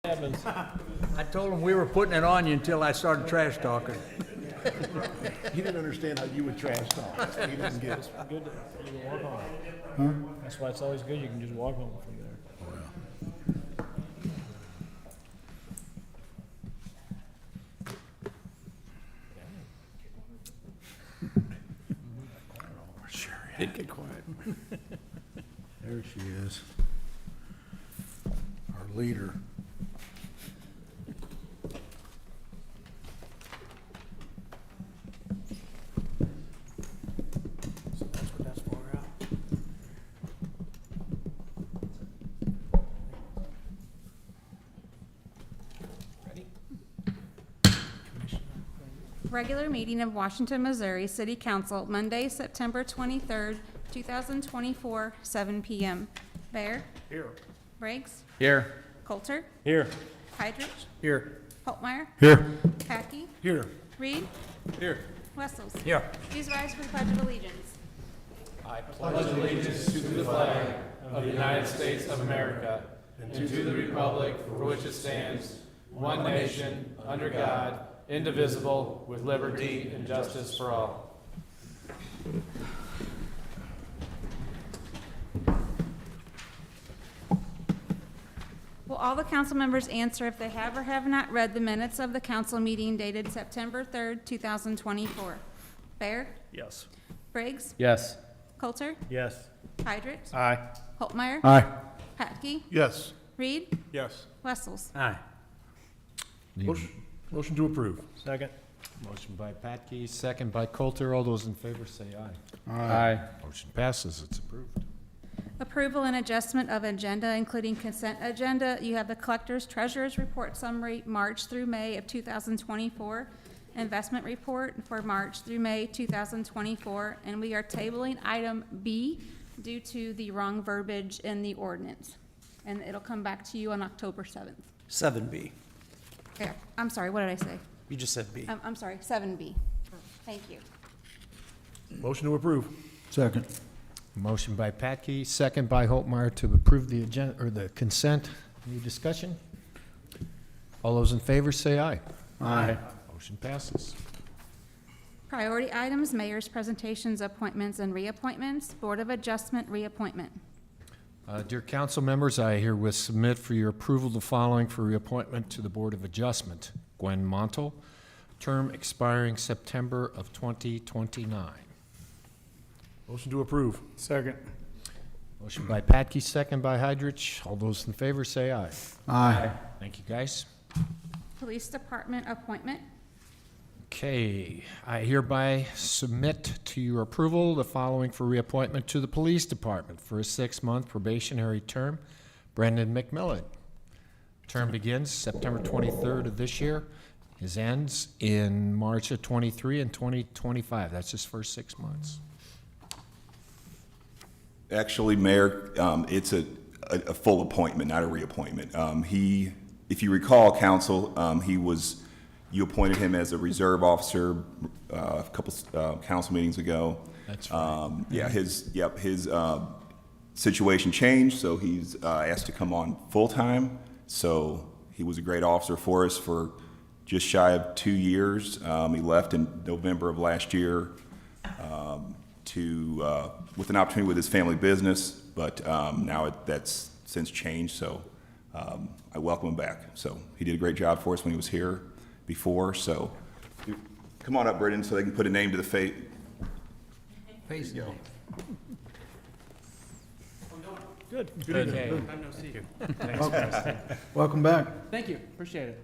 Evans. I told him we were putting it on you until I started trash talking. He didn't understand how you would trash talk. He didn't get it. Good that you can walk home. That's why it's always good. You can just walk home from there. Did get quiet. There she is. Our leader. So that's what that's for, yeah. Ready? Regular meeting of Washington, Missouri City Council, Monday, September 23rd, 2024, 7 p.m. Bear? Here. Briggs? Here. Coulter? Here. Heidrich? Here. Holtmeyer? Here. Packey? Here. Reed? Here. Wessels? Here. Please rise for the Pledge of Allegiance. I pledge allegiance to the flag of the United States of America and to the republic for which it stands, one nation, under God, indivisible, with liberty and justice for all. Will all the council members answer if they have or have not read the minutes of the council meeting dated September 3rd, 2024? Bear? Yes. Briggs? Yes. Coulter? Yes. Heidrich? Aye. Holtmeyer? Aye. Packey? Yes. Reed? Yes. Wessels? Aye. Motion to approve. Second. Motion by Patke, second by Coulter. All those in favor say aye. Aye. Motion passes. It's approved. Approval and adjustment of agenda, including consent agenda. You have the collector's treasurer's report summary, March through May of 2024, investment report for March through May 2024, and we are tabling item B due to the wrong verbiage in the ordinance. And it'll come back to you on October 7th. 7B. Yeah, I'm sorry, what did I say? You just said B. I'm sorry, 7B. Thank you. Motion to approve. Second. Motion by Patke, second by Holtmeyer to approve the agenda, or the consent. Any discussion? All those in favor say aye. Aye. Motion passes. Priority items, mayor's presentations, appointments, and reappointments. Board of Adjustment reappointment. Dear council members, I herewith submit for your approval the following for reappointment to the Board of Adjustment. Gwen Montel, term expiring September of 2029. Motion to approve. Second. Motion by Patke, second by Heidrich. All those in favor say aye. Aye. Thank you, guys. Police Department appointment. Okay, I hereby submit to your approval the following for reappointment to the Police Department for a 6-month probationary term. Brendan McMillan. Term begins September 23rd of this year. His ends in March of 23 and 2025. That's his first 6 months. Actually, Mayor, it's a full appointment, not a reappointment. If you recall, Council, you appointed him as a reserve officer a couple council meetings ago. That's right. Yeah, his situation changed, so he's asked to come on full-time. So he was a great officer for us for just shy of 2 years. He left in November of last year with an opportunity with his family business, but now that's since changed, so I welcome him back. So he did a great job for us when he was here before, so come on up, Brendan, so they can put a name to the face. Face There you go. Good. Okay. Welcome back. Thank you, appreciate it.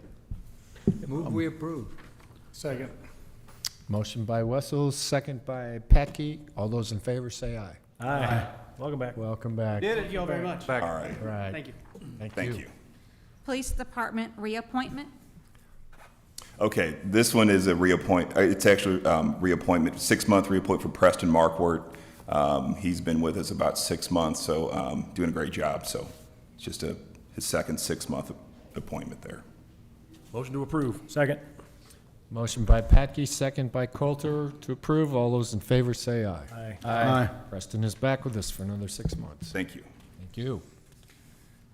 Move we approve. Second. Motion by Wessels, second by Patke. All those in favor say aye. Aye. Welcome back. Welcome back. Thank you all very much. All right, Right. Thank you. thank you. Police Department reappointment. Okay, this one is a it's actually reappointment, 6-month reappointment for Preston Markwart. He's been with us about 6 months, so doing a great job. So it's just his second 6-month appointment there. Motion to approve. Second. Motion by Patke, second by Coulter to approve. All those in favor say aye. Aye. Aye. Preston is back with us for another 6 months. Thank you. Thank you.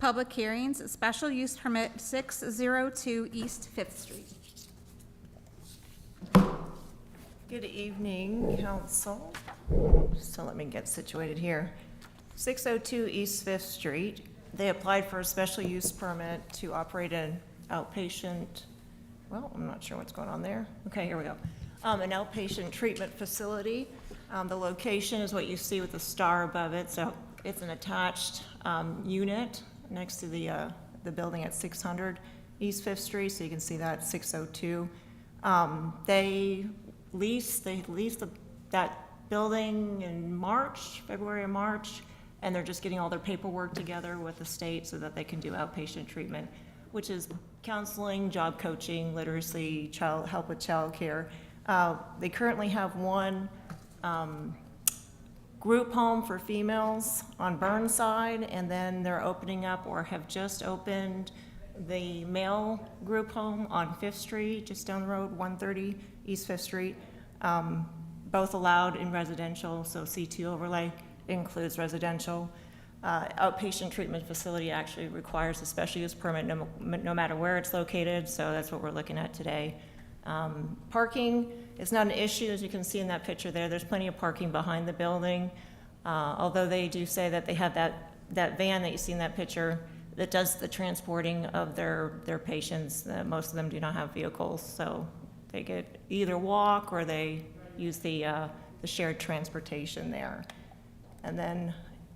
Public hearings, special use permit 602 East Fifth Street. Good evening, council. So let me get situated here. 602 East Fifth Street. They applied for a special use permit to operate an outpatient, well, I'm not sure what's going on there. Okay, here we go. An outpatient treatment facility. The location is what you see with the star above it. So it's an attached unit next to the building at 600 East Fifth Street. So you can see that 602. They leased that building in March, February or March, and they're just getting all their paperwork together with the state so that they can do outpatient treatment, which is counseling, job coaching, literacy, help with childcare. They currently have one group home for females on Burnside, and then they're opening up or have just opened the male group home on Fifth Street, just down the road, 130 East Fifth Street. Both allowed in residential, so C2 overlay includes residential. Outpatient treatment facility actually requires a special use permit no matter where it's located, so that's what we're looking at today. Parking is not an issue, as you can see in that picture there. There's plenty of parking behind the building, although they do say that they have that van that you see in that picture that does the transporting of their patients. Most of them do not have vehicles, so they get either walk or they use the shared transportation there. And then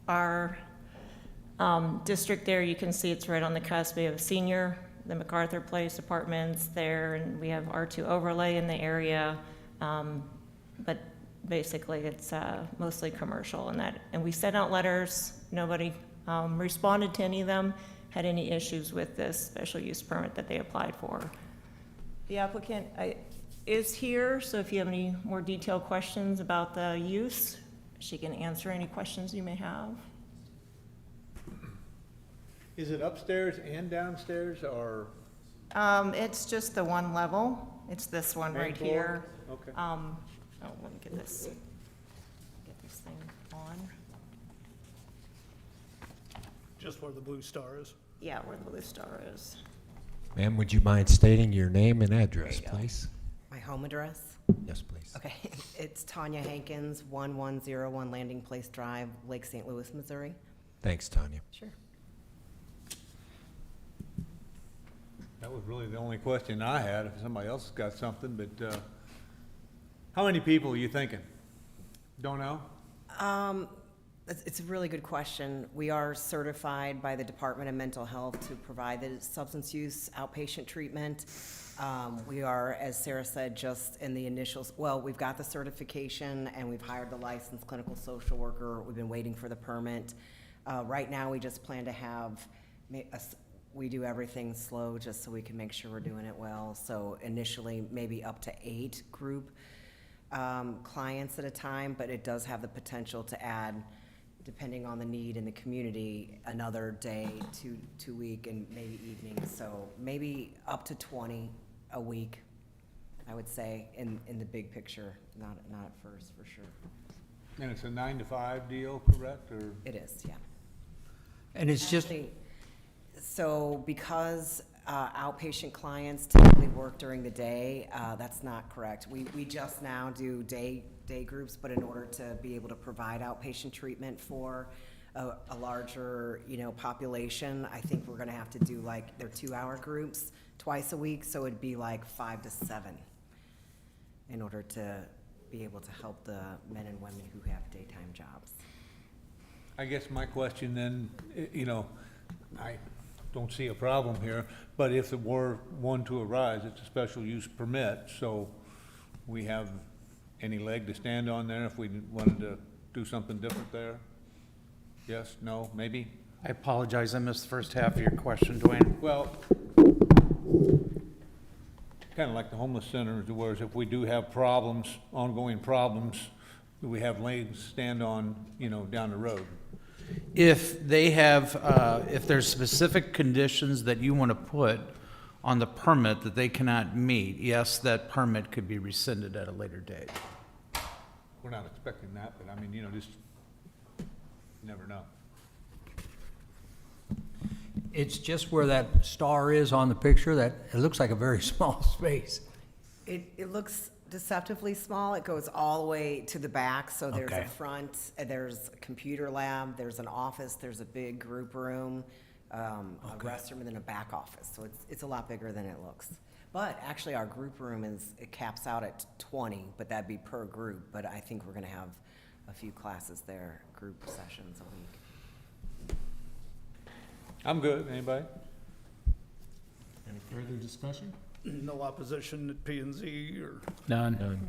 our district there, you can see it's right on the cusp. We have senior, the MacArthur Place apartments there, and we have R2 overlay in the area. But basically, it's mostly commercial and we sent out letters. Nobody responded to any of them, had any issues with this special use permit that they applied for. The applicant is here, so if you have any more detailed questions about the use, she can answer any questions you may have. Is it upstairs and downstairs, or? It's just the one level. It's this one Main right floor? here. Okay. Let me get this thing on. Just where the blue star is. Yeah, where the blue star is. Ma'am, would you mind stating your name and address, There you go. please? My home address? Yes, please. Okay, it's Tanya Hankins, 1101 Landing Place Drive, Lake St. Louis, Missouri. Thanks, Tanya. Sure. That was really the only question I had. If somebody else has got something, but, how many people are you thinking? Don't know? It's a really good question. We are certified by the Department of Mental Health to provide the substance use outpatient treatment. We are, as Sarah said, just in the initials, well, we've got the certification and we've hired the licensed clinical social worker. We've been waiting for the permit. Right now, we just plan to have, we do everything slow just so we can make sure we're doing it well. So initially, maybe up to 8 group clients at a time, but it does have the potential to add, depending on the need in the community, another day, two week, and maybe evenings. So maybe up to 20 a week, I would say, in the big picture, not at first, for sure. And it's a 9 to 5 deal, correct, or? It is, yeah. And it's just, Actually, so because outpatient clients typically work during the day, that's not correct. We just now do day groups, but in order to be able to provide outpatient treatment for a larger, population, I think we're gonna have to do like their 2-hour groups twice a week, so it'd be like 5 to 7 in order to be able to help the men and women who have daytime jobs. I guess my question then, I don't see a problem here, but if it were one to arise, it's a special use permit, so we have any leg to stand on there if we wanted to do something different there? Yes, no, maybe? I apologize, I missed the first half of your question, Dwayne. Well, kind of like the homeless centers, whereas if we do have problems, ongoing problems, we have legs to stand on, down the road. If they have, if there's specific conditions that you want to put on the permit that they cannot meet, yes, that permit could be rescinded at a later date. We're not expecting that, but I mean, just, you never know. It's just where that star is on the picture, that, it looks like a very small space. It looks deceptively small. It goes all the way to the back, so there's a Okay. front, there's a computer lab, there's an office, there's a big group room, a restroom, and then a back office. So it's a lot bigger than it looks. But actually, our group room it caps out at 20, but that'd be per group. But I think we're gonna have a few classes there, group sessions a week. I'm good. Anybody? Any further discussion? No opposition at P and Z or? None. None.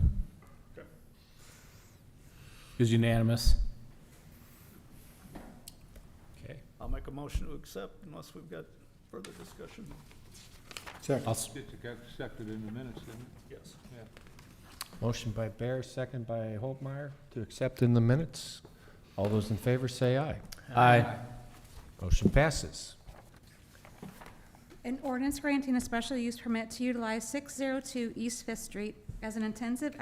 It was unanimous. Okay. I'll make a motion to accept unless we've got further discussion. I'll s- It's accepted in the minutes, didn't it? Yes. Yeah. Motion by Bear, second by Holtmeyer to accept in the minutes. All those in favor say aye. Aye. Motion passes. An ordinance granting a special use permit to utilize 602 East Fifth Street as an intensive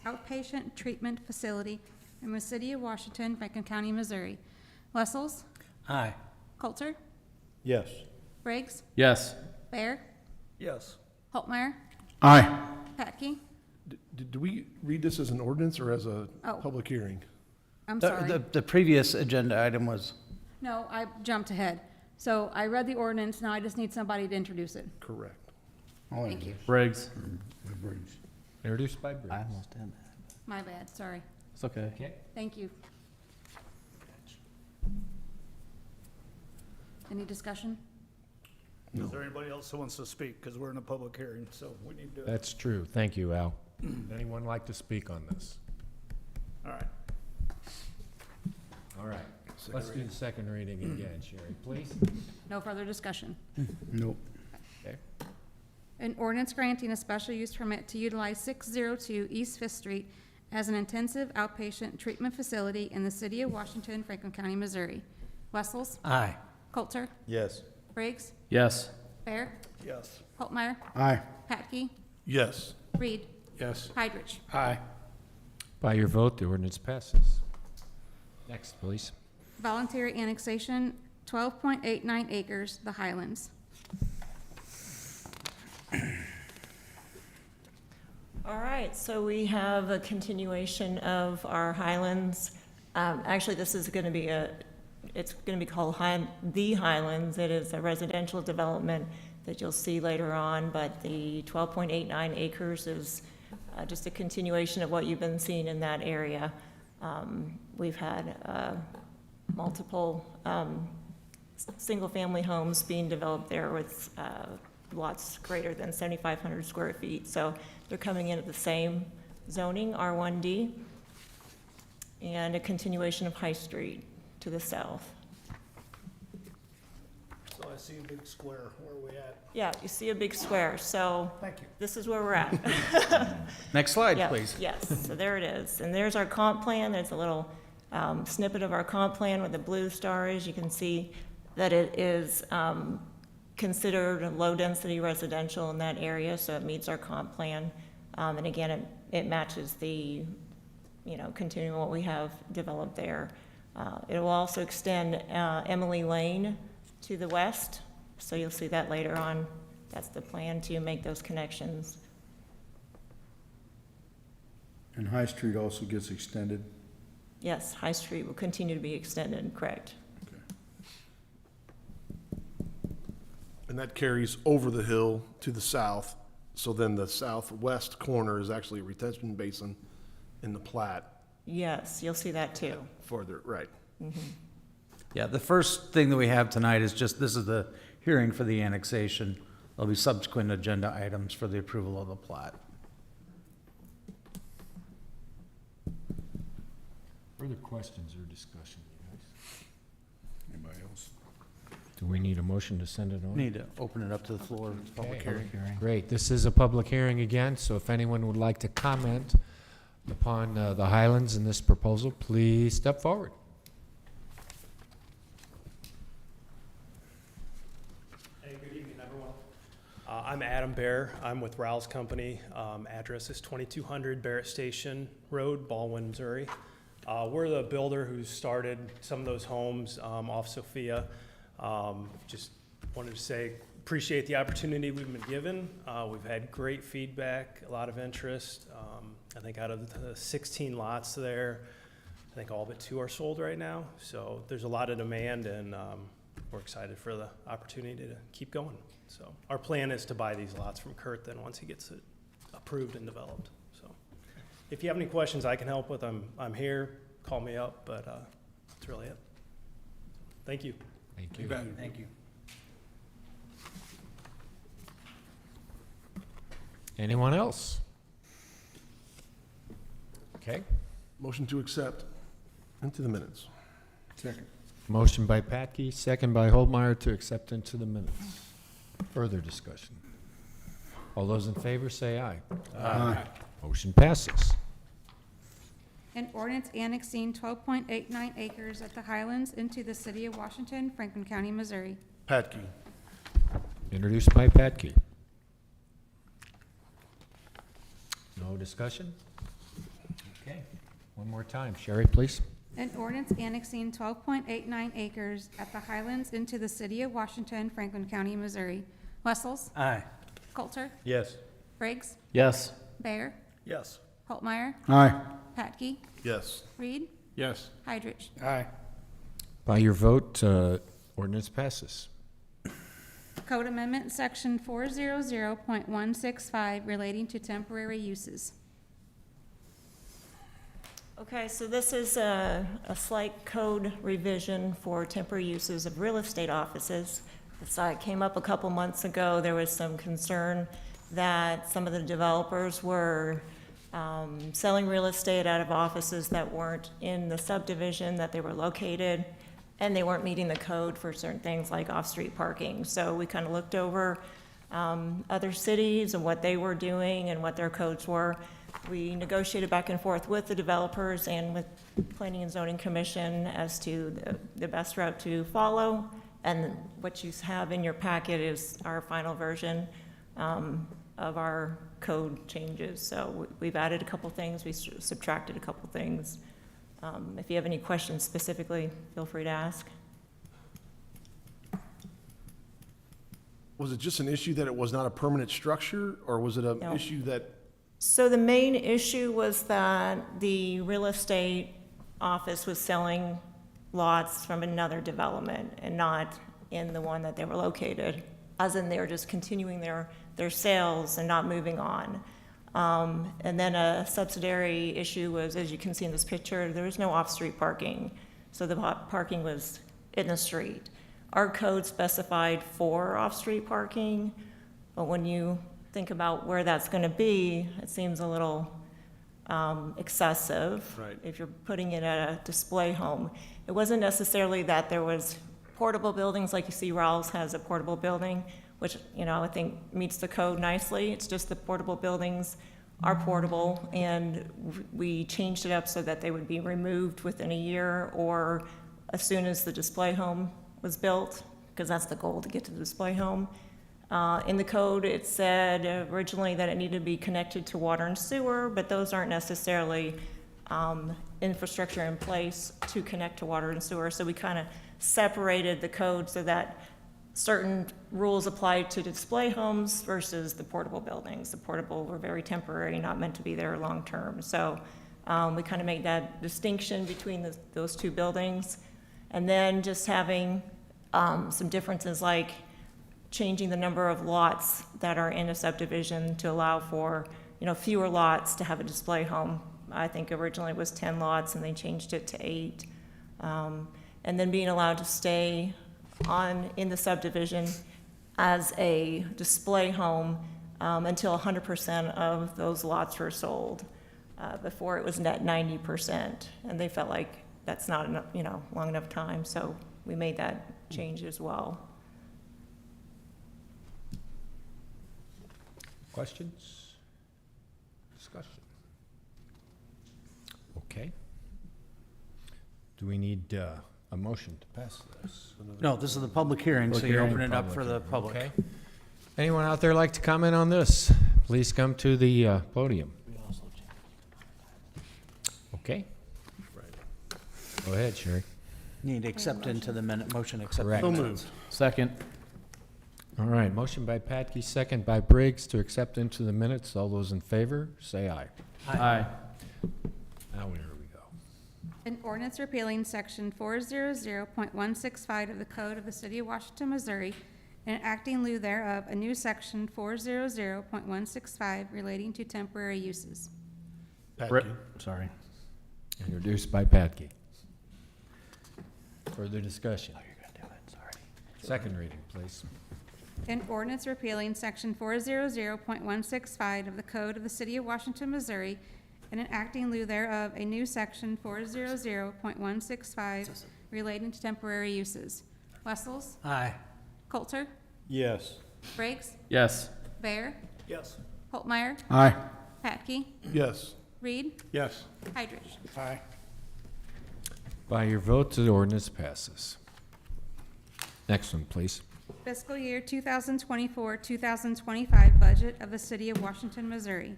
outpatient treatment facility in the city of Washington, Franklin County, Missouri. Wessels? Aye. Coulter? Yes. Briggs? Yes. Bear? Yes. Holtmeyer? Aye. Patke? Did we read this as an ordinance or as a Oh. public hearing? I'm The, sorry. the previous agenda item was, No, I jumped ahead. So I read the ordinance, now I just need somebody to introduce it. Correct. Thank you. Briggs. Introduced by Briggs. I almost did that. My bad, sorry. It's okay. Okay. Thank you. Any discussion? Is there anybody else who wants to speak? Because we're in a public hearing, so we need to. That's true. Thank you, Al. Anyone like to speak on this? All right. All right. Let's do the second reading again, Sherry, please. No further discussion. Nope. Okay. An ordinance granting a special use permit to utilize 602 East Fifth Street as an intensive outpatient treatment facility in the city of Washington, Franklin County, Missouri. Wessels? Aye. Coulter? Yes. Briggs? Yes. Bear? Yes. Holtmeyer? Aye. Patke? Yes. Reed? Yes. Heidrich? Aye. By your vote, the ordinance passes. Next, please. Voluntary annexation, 12.89 acres, the Highlands. All right, so we have a continuation of our Highlands. Actually, this is going to be it's going to be called The Highlands. It is a residential development that you'll see later on, but the 12.89 acres is just a continuation of what you've been seeing in that area. We've had multiple single-family homes being developed there with lots greater than 7,500 square feet. So they're coming in at the same zoning, R1D, and a continuation of High Street to the south. So I see a big square. Where are we at? Yeah, you see a big square, so Thank you. this is where we're at. Next slide, Yeah, please. Yes, so there it is. And there's our comp plan. There's a little snippet of our comp plan with the blue stars. You can see that it is considered a low-density residential in that area, so it meets our comp plan. And again, it matches the, continuing what we have developed there. It will also extend Emily Lane to the west, so you'll see that later on. That's the plan, to make those connections. And High Street also gets extended? Yes, High Street will continue to be extended, correct. And that carries over the hill to the south, so then the southwest corner is actually a retention basin in the plat Yes, you'll see that too. further, right? Yeah, the first thing that we have tonight is just, this is the hearing for the annexation. There'll be subsequent agenda items for the approval of the plat. Further questions or discussion, you guys? Anybody else? Do we need a motion to send it on? Need to open it up to the floor. It's a public Okay. hearing. Great. This is a public hearing again, so if anyone would like to comment upon the Highlands in this proposal, please step forward. Hey, good evening, everyone. I'm Adam Bear. I'm with Rouse Company. Address is 2200 Barrett Station Road, Baldwin, Missouri. We're the builder who started some of those homes off Sophia. Just Wanted to say, appreciate the opportunity we've been given. We've had great feedback, a lot of interest. I think out of the 16 lots there, I think all but 2 are sold right now. So there's a lot of demand, and we're excited for the opportunity to keep going. So our plan is to buy these lots from Kurt then once he gets it approved and developed. So if you have any questions I can help with, I'm here. Call me up, but that's really it. Thank you. Thank you. Thank you. Anyone else? Okay. Motion to accept into the minutes. Second. Motion by Patke, second by Holtmeyer to accept into the minutes. Further discussion. All those in favor say aye. Aye. Motion passes. An ordinance annexing 12.89 acres at the Highlands into the city of Washington, Franklin County, Missouri. Patke. Introduced by Patke. No discussion? Okay. One more time. Sherry, please. An ordinance annexing 12.89 acres at the Highlands into the city of Washington, Franklin County, Missouri. Wessels? Aye. Coulter? Yes. Briggs? Yes. Bear? Yes. Holtmeyer? Aye. Patke? Yes. Reed? Yes. Heidrich? Aye. By your vote, ordinance passes. Code Amendment, Section 400.165 relating to temporary uses. Okay, so this is a slight code revision for temporary uses of real estate offices. This came up a couple months ago. There was some concern that some of the developers were selling real estate out of offices that weren't in the subdivision that they were located, and they weren't meeting the code for certain things like off-street parking. So we kind of looked over other cities and what they were doing and what their codes were. We negotiated back and forth with the developers and with Planning and Zoning Commission as to the best route to follow. And what you have in your packet is our final version of our code changes. So we've added a couple things, we subtracted a couple things. If you have any questions specifically, feel free to ask. Was it just an issue that it was not a permanent structure, or was it an No. issue that, So the main issue was that the real estate office was selling lots from another development and not in the one that they were located, as in they were just continuing their sales and not moving on. And then a subsidiary issue was, as you can see in this picture, there was no off-street parking. So the parking was in the street. Our code specified 4 off-street parking, but when you think about where that's gonna be, it seems a little excessive. Right. If you're putting it at a display home. It wasn't necessarily that there was portable buildings, like you see Rawls has a portable building, which, you know, I think meets the code nicely. It's just the portable buildings are portable, and we changed it up so that they would be removed within a year or as soon as the display home was built, because that's the goal, to get to the display home. In the code, it said originally that it needed to be connected to water and sewer, but those aren't necessarily infrastructure in place to connect to water and sewer. So we kind of separated the code so that certain rules apply to display homes versus the portable buildings. The portable were very temporary, not meant to be there long-term. So we kind of made that distinction between those two buildings. And then just having some differences like changing the number of lots that are in a subdivision to allow for, you know, fewer lots to have a display home. I think originally it was 10 lots and they changed it to 8. And then being allowed to stay in the subdivision as a display home until 100% of those lots were sold. Before it was net 90%, and they felt like that's not enough, you know, long enough time, so we made that change as well. Questions? Discussion? Okay. Do we need a motion to pass this? No, this is the public hearing, so Public you're hearing, opening it up for the hearing, public. okay. Anyone out there like to comment on this? Please come to the podium. Okay. Go ahead, Sherry. Need to accept into the minute, motion accept. Correct. the So minutes. Second. All right, motion by Patke, second by Briggs to accept into the minutes. All those in favor, say aye. Aye. Now here we go. An ordinance repealing section 400.165 of the Code of the City of Washington, Missouri, and acting in lieu thereof a new section 400.165 relating to temporary uses. Patke. Sorry. Introduced by Patke. Further discussion? Oh, you're gonna do it, sorry. Second reading, please. An ordinance repealing section 400.165 of the Code of the City of Washington, Missouri, and enacting in lieu thereof a new section 400.165 relating to temporary uses. Wessels? Aye. Coulter? Yes. Briggs? Yes. Bear? Yes. Holtmeyer? Aye. Patke? Yes. Reed? Yes. Heidrich? Aye. By your vote, the ordinance passes. Next one, please. Fiscal year 2024-2025 budget of the City of Washington, Missouri.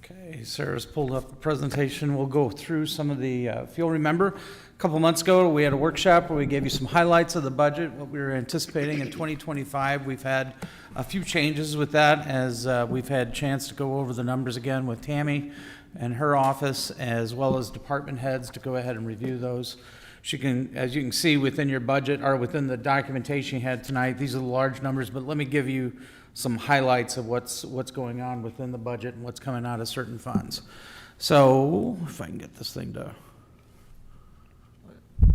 Okay, Sarah's pulled up the presentation. We'll go through some of the, if you'll remember, a couple months ago, we had a workshop where we gave you some highlights of the budget, what we were anticipating in 2025. We've had a few changes with that as we've had a chance to go over the numbers again with Tammy and her office, as well as department heads to go ahead and review those. She can, as you can see within your budget or within the documentation you had tonight, these are the large numbers, but let me give you some highlights of what's going on within the budget and what's coming out of certain funds. So, if I can get this thing to,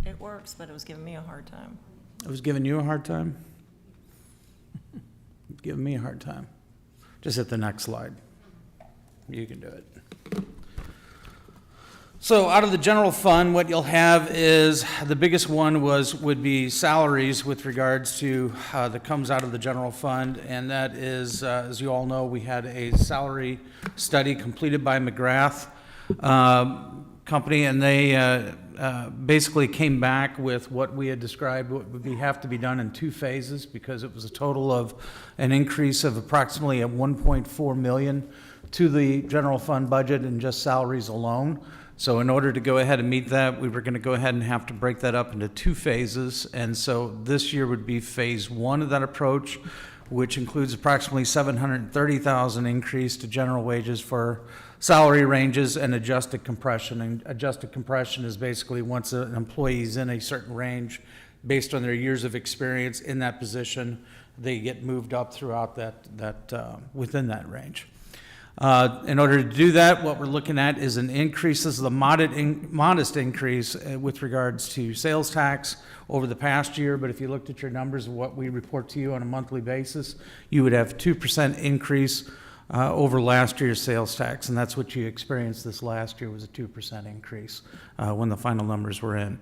It works, but it was giving me a hard time. I was giving you a hard time? Giving me a hard time. Just hit the next slide. You can do it. So out of the general fund, what you'll have is, the biggest one would be salaries with regards to, that comes out of the general fund. And that is, as you all know, we had a salary study completed by McGrath Company, and they basically came back with what we had described what would have to be done in two phases, because it was a total of an increase of approximately at 1.4 million to the general fund budget in just salaries alone. So in order to go ahead and meet that, we were going to go ahead and have to break that up into two phases. And so this year would be phase one of that approach, which includes approximately $730,000 increase to general wages for salary ranges and adjusted compression. And adjusted compression is basically once an employee is in a certain range, based on their years of experience in that position, they get moved up throughout within that range. In order to do that, what we're looking at is an increase. This is a modest increase with regards to sales tax over the past year, but if you looked at your numbers of what we report to you on a monthly basis, you would have 2% increase over last year's sales tax, and that's what you experienced this last year, was a 2% increase when the final numbers were in.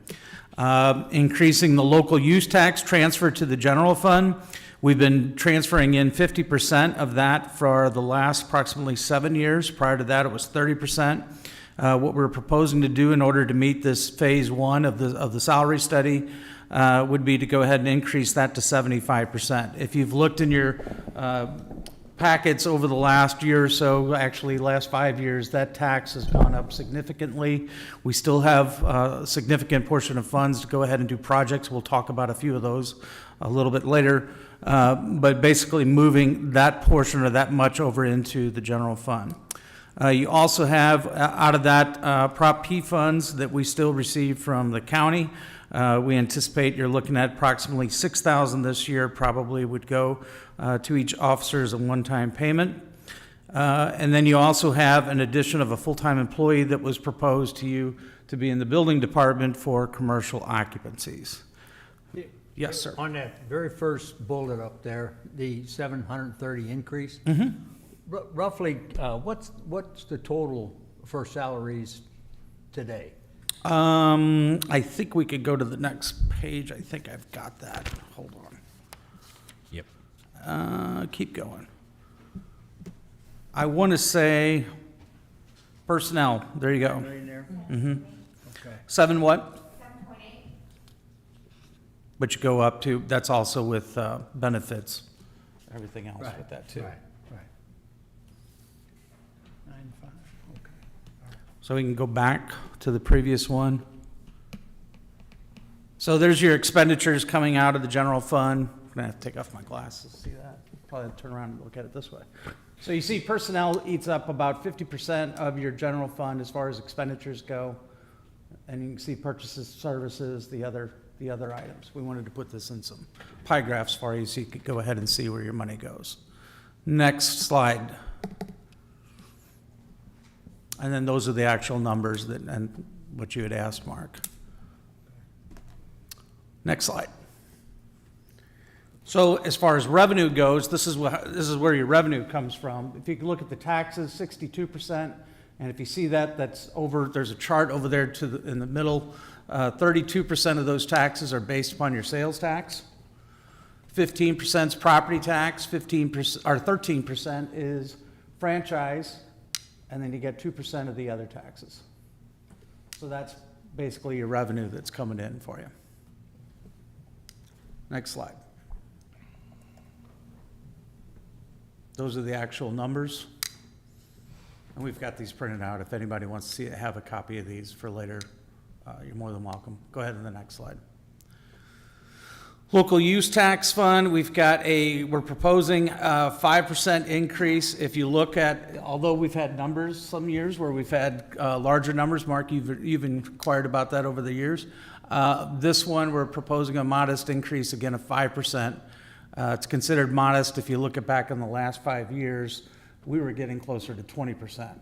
Increasing the local use tax transfer to the general fund. We've been transferring in 50% of that for the last approximately 7 years. Prior to that, it was 30%. What we're proposing to do in order to meet this phase one of the salary study would be to go ahead and increase that to 75%. If you've looked in your packets over the last year or so, actually last 5 years, that tax has gone up significantly. We still have a significant portion of funds to go ahead and do projects. We'll talk about a few of those a little bit later. But basically moving that portion or that much over into the general fund. You also have, out of that, Prop P funds that we still receive from the county. We anticipate you're looking at approximately $6,000 this year, probably would go to each officer as a one-time payment. And then you also have an addition of a full-time employee that was proposed to you to be in the building department for commercial occupancies. Yes, sir. On that very first bullet up there, the 730 increase. Roughly, what's the total for salaries today? I think we could go to the next page. I think I've got that. Hold on. Yep. Keep going. I want to say personnel. There you go. Right in there? Okay. 7 what? 7.8. But you go up to, that's also with benefits, everything else with that too. Right. So we can go back to the previous one. So there's your expenditures coming out of the general fund, gonna have to take off my glasses to see that. Probably turn around and look at it this way. So you see personnel eats up about 50% of your general fund as far as expenditures go. And you can see purchases, services, the other items. We wanted to put this in some pie graphs for you so you could go ahead and see where your money goes. Next slide. And then those are the actual numbers that, and what you had asked, Mark. Next slide. So as far as revenue goes, this is where your revenue comes from. If you can look at the taxes, 62%, and if you see that, that's over, there's a chart over there in the middle. 32% of those taxes are based upon your sales tax. 15% is property tax, 13% is franchise, and then you get 2% of the other taxes. So that's basically your revenue that's coming in for you. Next slide. Those are the actual numbers. And we've got these printed out. If anybody wants to see it, have a copy of these for later, you're more than welcome. Go ahead to the next slide. Local use tax fund, we're proposing a 5% increase. If you look at, although we've had numbers some years where we've had larger numbers, Mark, you've inquired about that over the years. This one, we're proposing a modest increase, again, of 5%. It's considered modest. If you look at back in the last 5 years, we were getting closer to 20%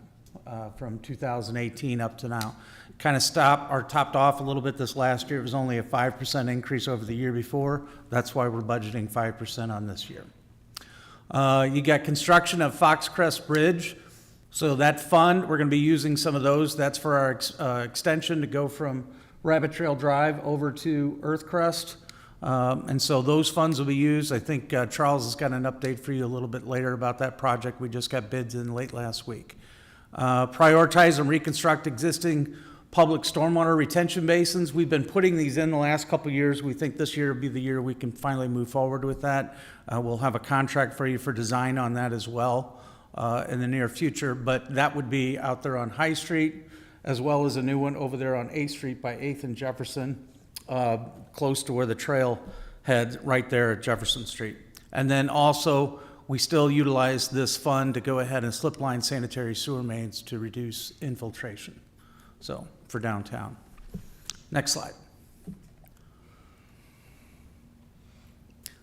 from 2018 up to now. Kind of topped off a little bit this last year. It was only a 5% increase over the year before. That's why we're budgeting 5% on this year. You got construction of Foxcrest Bridge. So that fund, we're going to be using some of those. That's for our extension to go from Rabbit Trail Drive over to Earthcrest. And so those funds will be used. I think Charles has got an update for you a little bit later about that project. We just got bids in late last week. Prioritize and reconstruct existing public stormwater retention basins. We've been putting these in the last couple of years. We think this year will be the year we can finally move forward with that. We'll have a contract for you for design on that as well in the near future. But that would be out there on High Street, as well as a new one over there on 8th Street by 8th and Jefferson. Close to where the trail heads, right there at Jefferson Street. And then also, we still utilize this fund to go ahead and slip line sanitary sewer mains to reduce infiltration, so, for downtown. Next slide.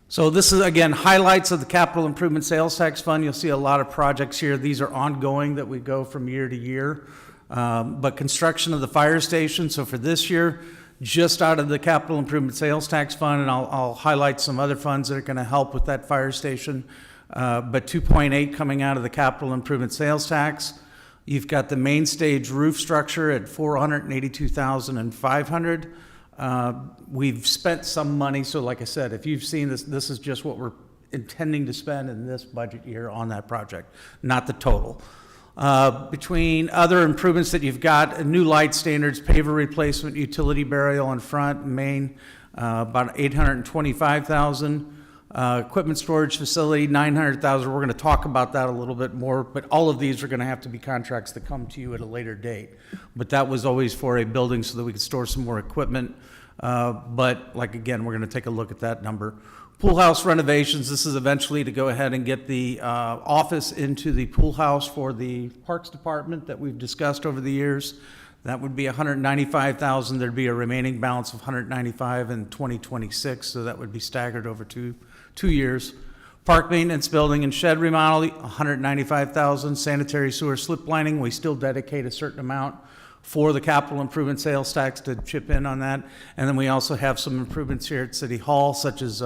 So this is, again, highlights of the capital improvement sales tax fund. You'll see a lot of projects here. These are ongoing that we go from year to year. But construction of the fire station, so for this year, just out of the capital improvement sales tax fund, and I'll highlight some other funds that are going to help with that fire station. But 2.8 coming out of the capital improvement sales tax. You've got the main stage roof structure at $482,500. We've spent some money, so like I said, if you've seen this, this is just what we're intending to spend in this budget year on that project, not the total. Between other improvements that you've got, new light standards, paver replacement, utility burial in front, main, about $825,000. Equipment storage facility, $900,000. We're going to talk about that a little bit more, but all of these are going to have to be contracts that come to you at a later date. But that was always for a building so that we could store some more equipment. But like, again, we're going to take a look at that number. Pool house renovations, this is eventually to go ahead and get the office into the pool house for the Parks Department that we've discussed over the years. That would be $195,000. There'd be a remaining balance of $195,000 in 2026, so that would be staggered over two years. Park maintenance building and shed remodel, $195,000. Sanitary sewer slip lining, we still dedicate a certain amount for the capital improvement sales tax to chip in on that. And then we also have some improvements here at City Hall, such as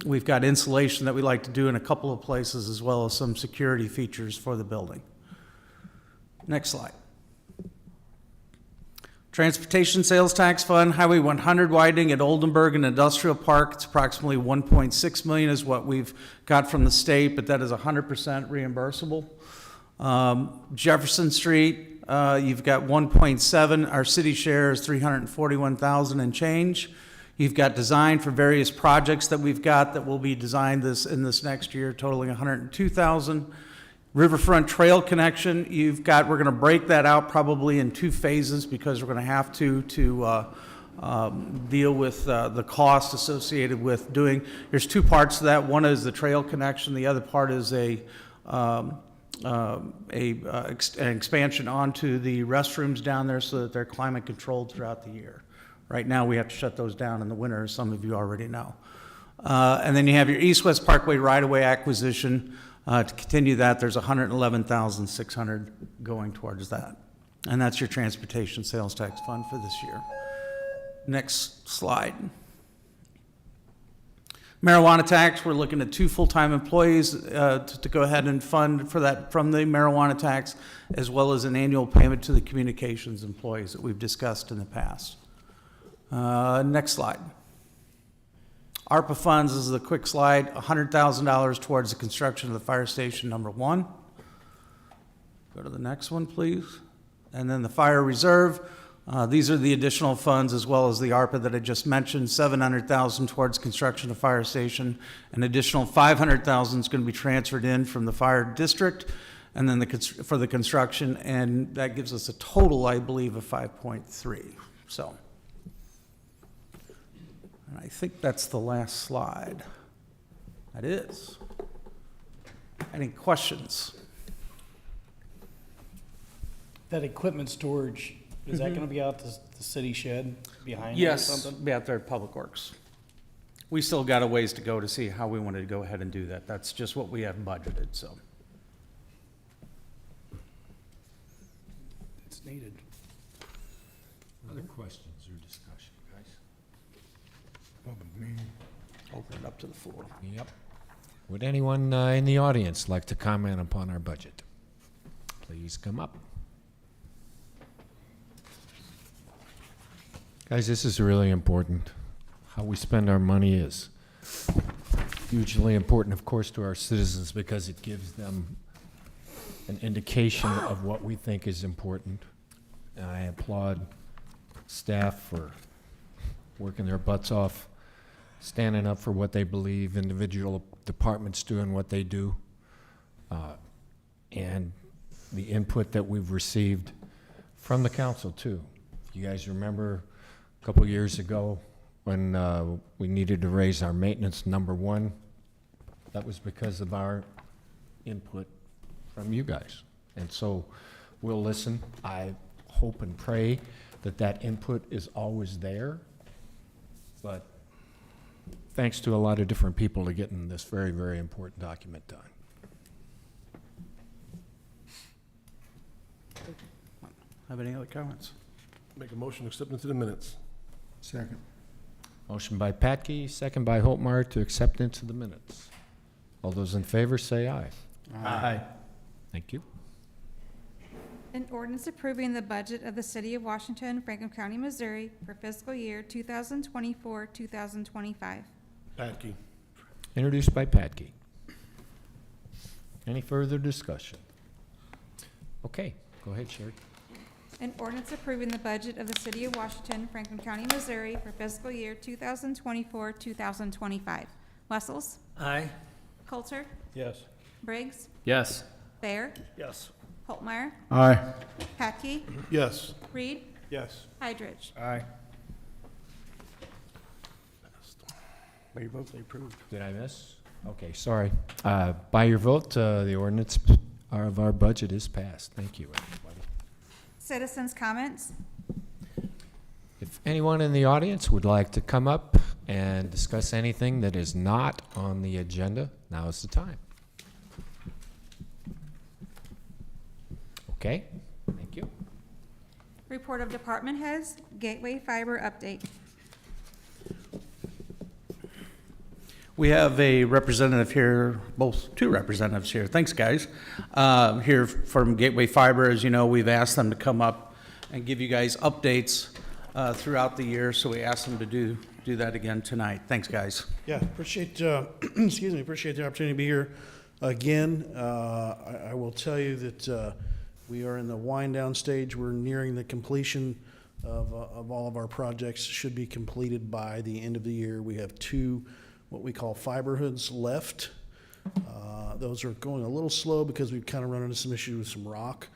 we've got insulation that we like to do in a couple of places, as well as some security features for the building. Next slide. Transportation sales tax fund, Highway 100 widening at Oldenburg and Industrial Park. It's approximately $1.6 million is what we've got from the state, but that is 100% reimbursable. Jefferson Street, you've got 1.7. Our city share is $341,000 and change. You've got design for various projects that we've got that will be designed in this next year, totaling $102,000. Riverfront Trail connection, we're going to break that out probably in two phases because we're going to have to deal with the cost associated with doing, there's two parts to that. One is the trail connection, the other part is an expansion onto the restrooms down there so that they're climate controlled throughout the year. Right now, we have to shut those down in the winter, as some of you already know. And then you have your East-West Parkway right-of-way acquisition. To continue that, there's $111,600 going towards that. And that's your transportation sales tax fund for this year. Next slide. Marijuana tax, we're looking at 2 full-time employees to go ahead and fund for that from the marijuana tax, as well as an annual payment to the communications employees that we've discussed in the past. Next slide. ARPA funds, this is a quick slide, $100,000 towards the construction of the fire station number 1. Go to the next one, please. And then the fire reserve, these are the additional funds as well as the ARPA that I just mentioned, $700,000 towards construction of fire station. An additional $500,000 is going to be transferred in from the fire district and then for the construction, and that gives us a total, I believe, of 5.3. So. And I think that's the last slide. That is. Any questions? That equipment storage, is that gonna be out the city shed behind it or Yes, something? be out there at Public Works. We still got a ways to go to see how we wanted to go ahead and do that. That's just what we have budgeted, so. It's needed. Other questions or discussion, guys? Open it up to the floor. Yep. Would anyone in the audience like to comment upon our budget? Please come up. Guys, this is really important. How we spend our money is hugely important, of course, to our citizens because it gives them an indication of what we think is important. And I applaud staff for working their butts off, standing up for what they believe, individual departments doing what they do, and the input that we've received from the council, too. You guys remember a couple years ago when we needed to raise our maintenance number 1? That was because of our input from you guys. And so we'll listen. I hope and pray that that input is always there. But thanks to a lot of different people to getting this very, very important document done. Have any other comments? Make a motion to accept into the minutes. Second. Motion by Patke, second by Holtmeyer to accept into the minutes. All those in favor say aye. Aye. Thank you. An ordinance approving the budget of the City of Washington, Franklin County, Missouri for fiscal year 2024-2025. Patke. Introduced by Patke. Any further discussion? Okay, go ahead, Sherry. An ordinance approving the budget of the City of Washington, Franklin County, Missouri for fiscal year 2024-2025. Wessels? Aye. Coulter? Yes. Briggs? Yes. Bear? Yes. Holtmeyer? Aye. Patke? Yes. Reed? Yes. Hydrich. Aye. By your vote, they approved. Did I miss? Okay, sorry. By your vote, the ordinance of our budget is passed. Thank you, everybody. Citizens' comments? If anyone in the audience would like to come up and discuss anything that is not on the agenda, now is the time. Okay, thank you. Report of department heads, Gateway Fiber update. We have a representative here, two representatives here. Thanks, guys. Here from Gateway Fiber. As you know, we've asked them to come up and give you guys updates throughout the year, so we asked them to do that again tonight. Thanks, guys. Yeah, appreciate, excuse me, appreciate the opportunity to be here again. I will tell you that we are in the wind down stage. We're nearing the completion of all of our projects. Should be completed by the end of the year. We have 2 what we call fiber hoods left. Those are going a little slow because we've kind of run into some issues with some rock.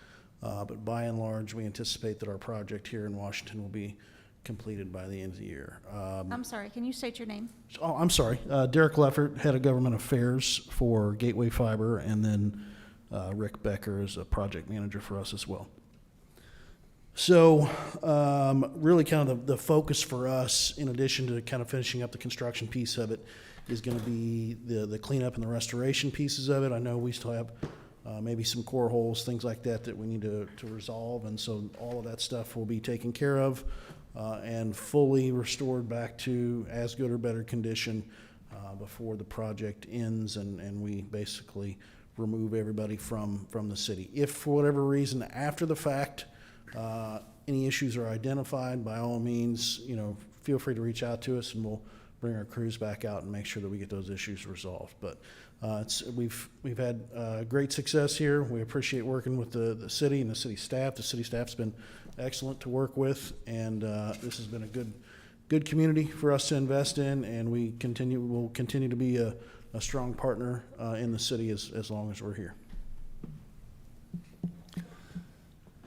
But by and large, we anticipate that our project here in Washington will be completed by the end of the year. I'm sorry, can you state your name? Oh, I'm sorry. Derek Leffert, Head of Government Affairs for Gateway Fiber, and then Rick Becker is a project manager for us as well. So really kind of the focus for us, in addition to kind of finishing up the construction piece of it, is going to be the cleanup and the restoration pieces of it. I know we still have maybe some core holes, things like that we need to resolve, and so all of that stuff will be taken care of and fully restored back to as good or better condition before the project ends, and we basically remove everybody from the city. If for whatever reason after the fact any issues are identified, by all means, feel free to reach out to us, and we'll bring our crews back out and make sure that we get those issues resolved. But we've had great success here. We appreciate working with the city and the city staff. The city staff's been excellent to work with, and this has been a good community for us to invest in, and will continue to be a strong partner in the city as long as we're here.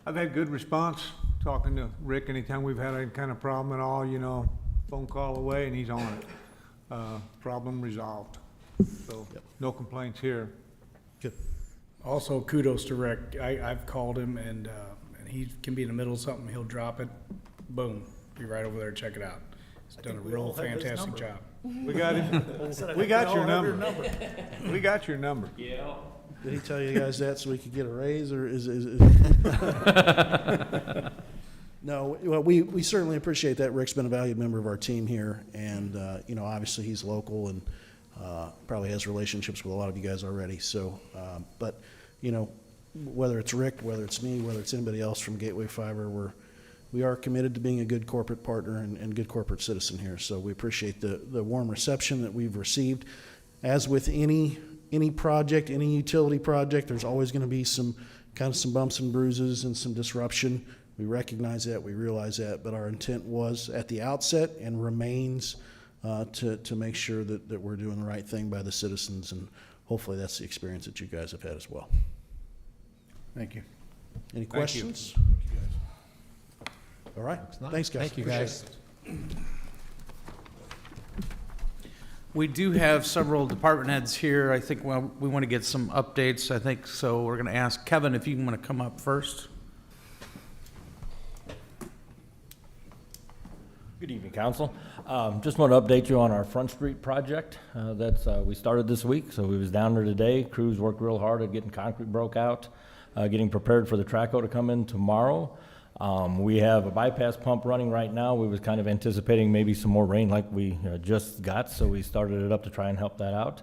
I've had good response talking to Rick. Anytime we've had any kind of problem at all, phone call away and he's on it. Problem resolved. So no complaints here. Good. Also, kudos to Rick. I've called him and he can be in the middle of something, he'll drop it, boom, be right over there and check it out. He's done a real fantastic job. We got it. We got your number. We got your number. Yeah. Did he tell you guys that so we could get a raise, or is No, well, we certainly appreciate that. Rick's been a valued member of our team here, and obviously he's local and probably has relationships with a lot of you guys already. So, but whether it's Rick, whether it's me, whether it's anybody else from Gateway Fiber, we are committed to being a good corporate partner and good corporate citizen here. So we appreciate the warm reception that we've received. As with any project, any utility project, there's always going to be some bumps and bruises and some disruption. We recognize that, we realize that, but our intent was at the outset and remains to make sure that we're doing the right thing by the citizens, and hopefully that's the experience that you guys have had as well. Thank you. Any questions? All right, thanks guys. Thank you, guys. We do have several department heads here. I think we want to get some updates. I think so. We're going to ask Kevin if you want to come up first. Good evening, Council. Just want to update you on our Front Street project. We started this week, so we was down there today. Crews worked real hard at getting concrete broke out, getting prepared for the track to come in tomorrow. We have a bypass pump running right now. We was kind of anticipating maybe some more rain like we just got, so we started it up to try and help that out.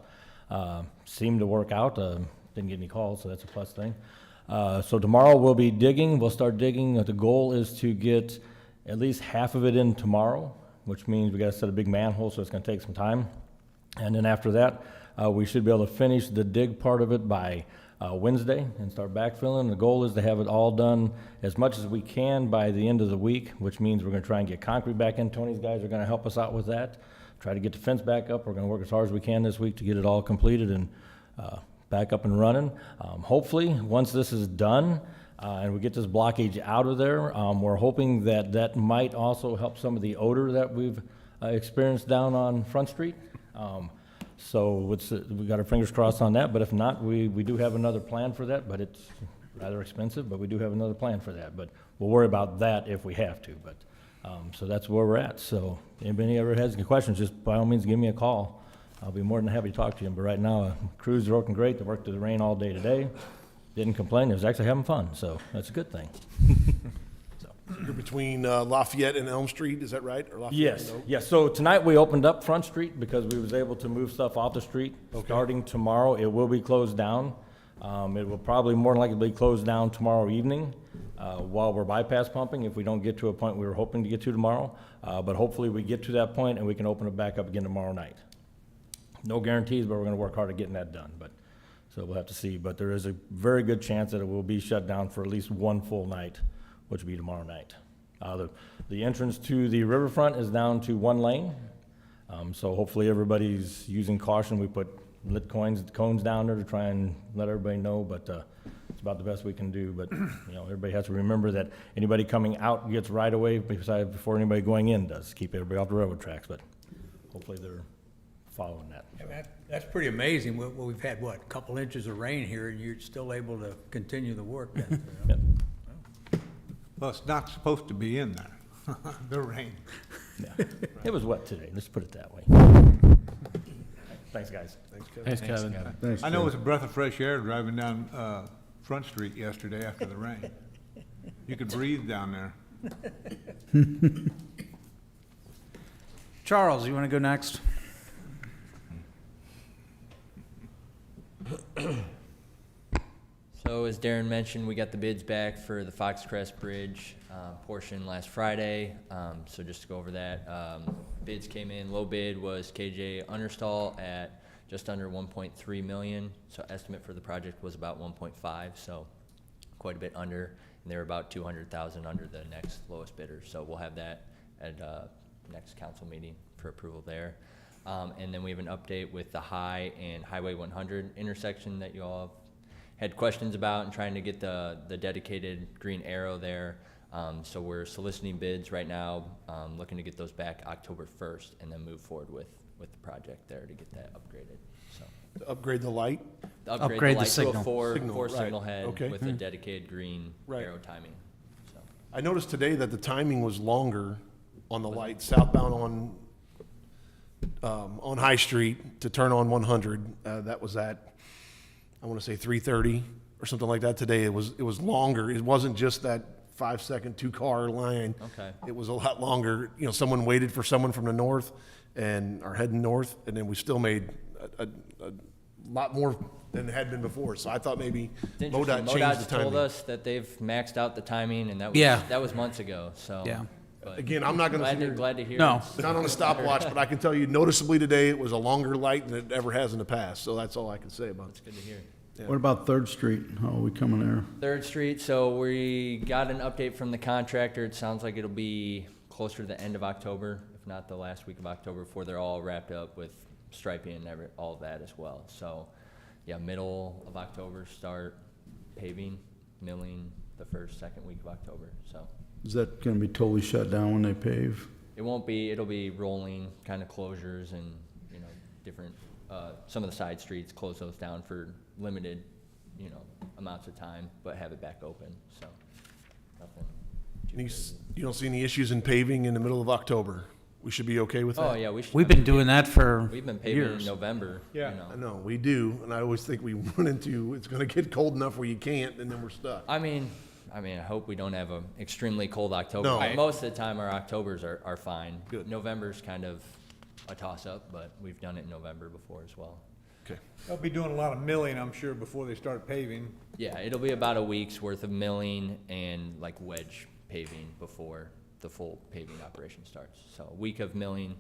Seemed to work out. Didn't get any calls, so that's a plus thing. So tomorrow we'll be digging. We'll start digging. The goal is to get at least half of it in tomorrow, which means we got to set a big manhole, so it's going to take some time. And then after that, we should be able to finish the dig part of it by Wednesday and start backfilling. The goal is to have it all done as much as we can by the end of the week, which means we're going to try and get concrete back in. Tony's guys are going to help us out with that. Try to get the fence back up. We're going to work as hard as we can this week to get it all completed and back up and running. Hopefully, once this is done and we get this blockage out of there, we're hoping that might also help some of the odor that we've experienced down on Front Street. So we got our fingers crossed on that, but if not, we do have another plan for that, but it's rather expensive, but we do have another plan for that. But we'll worry about that if we have to, but so that's where we're at. So anybody ever has any questions, just by all means give me a call. I'll be more than happy to talk to you. But right now, crews are working great. They worked through the rain all day today. Didn't complain. They was actually having fun, so that's a good thing. You're between Lafayette and Elm Street, is that right? Or Lafayette Yes, and Oak? yes. So tonight we opened up Front Street because we was able to move stuff off the street. Okay. Starting tomorrow, it will be closed down. It will probably more than likely be closed down tomorrow evening while we're bypass pumping, if we don't get to a point we were hoping to get to tomorrow. But hopefully we get to that point and we can open it back up again tomorrow night. No guarantees, but we're gonna work hard at getting that done. But so we'll have to see. But there is a very good chance that it will be shut down for at least one full night, which will be tomorrow night. The entrance to the riverfront is down to one lane. So hopefully everybody's using caution. We put lit cones down there to try and let everybody know, but It's about the best we can do, but, everybody has to remember that anybody coming out gets right away before anybody going in does. Keep everybody off the railroad tracks, but hopefully they're following that. That's pretty amazing. We've had, a couple inches of rain here, and you're still able to continue the work then. Yep. Well, it's not supposed to be in there, the rain. Yeah. It was wet today, let's put it that way. Thanks, guys. Thanks, Kevin. Thanks, I know it Jim. was a breath of fresh air driving down Front Street yesterday after the rain. You could breathe down there. Charles, you want to go next? So as Darren mentioned, we got the bids back for the Foxcrest Bridge portion last Friday. So just to go over that, bids came in. Low bid was KJ Understall at just under 1.3 million. So estimate for the project was about 1.5, so quite a bit under. And they were about 200,000 under the next lowest bidder. So we'll have that at next council meeting for approval there. And then we have an update with the High and Highway 100 intersection that you all had questions about and trying to get the dedicated green arrow there. So we're soliciting bids right now, looking to get those back October 1st and then move forward with the project there to get that upgraded. So Upgrade the light? Upgrade the light to signal. a four Right. signal head Okay. with a dedicated green Right. arrow timing. So I noticed today that the timing was longer on the light southbound on High Street to turn on 100. That was at, I want to say 3:30 or something like that today. It was longer. It wasn't just that 5-second 2-car line. Okay. It was a lot longer. Someone waited for someone from the north and are heading north, and then we still made a lot more than it had been before. So I thought maybe it's interesting. MoDOT changed the MoDOT's told timing. us that they've maxed out the timing, and that was Yeah. that was months ago. So Yeah. but Again, I'm not going to glad to hear. No. it's- not on a stopwatch, but I can tell you noticeably today, it was a longer light than it ever has in the past. So that's all I can say about It's it. good to hear. What about Third Street? How are we coming there? 3rd Street, so we got an update from the contractor. It sounds like it'll be closer to the end of October, if not the last week of October, before they're all wrapped up with striping and all of that as well. So, yeah, middle of October, start paving, milling the second week of October. So Is that gonna be totally shut down when they pave? it won't be, it'll be rolling kind of closures and, different, some of the side streets, close those down for limited, amounts of time, but have it back open, so, nothing. You don't see any issues in paving in the middle of October? We should be okay with that? Oh, yeah, we should. We've been doing that for We've been paving in years. November, Yeah. I know, we do, and I always think we run into, it's gonna get cold enough where you can't, and then we're stuck. I mean, I hope we don't have a extremely cold October. No. But most of the time, our Octobers are fine. Good. November's kind of a toss-up, but we've done it in November before as well. Okay. They'll be doing a lot of milling, I'm sure, before they start paving. Yeah, it'll be about a week's worth of milling and like wedge paving before the full paving operation starts. So a week of milling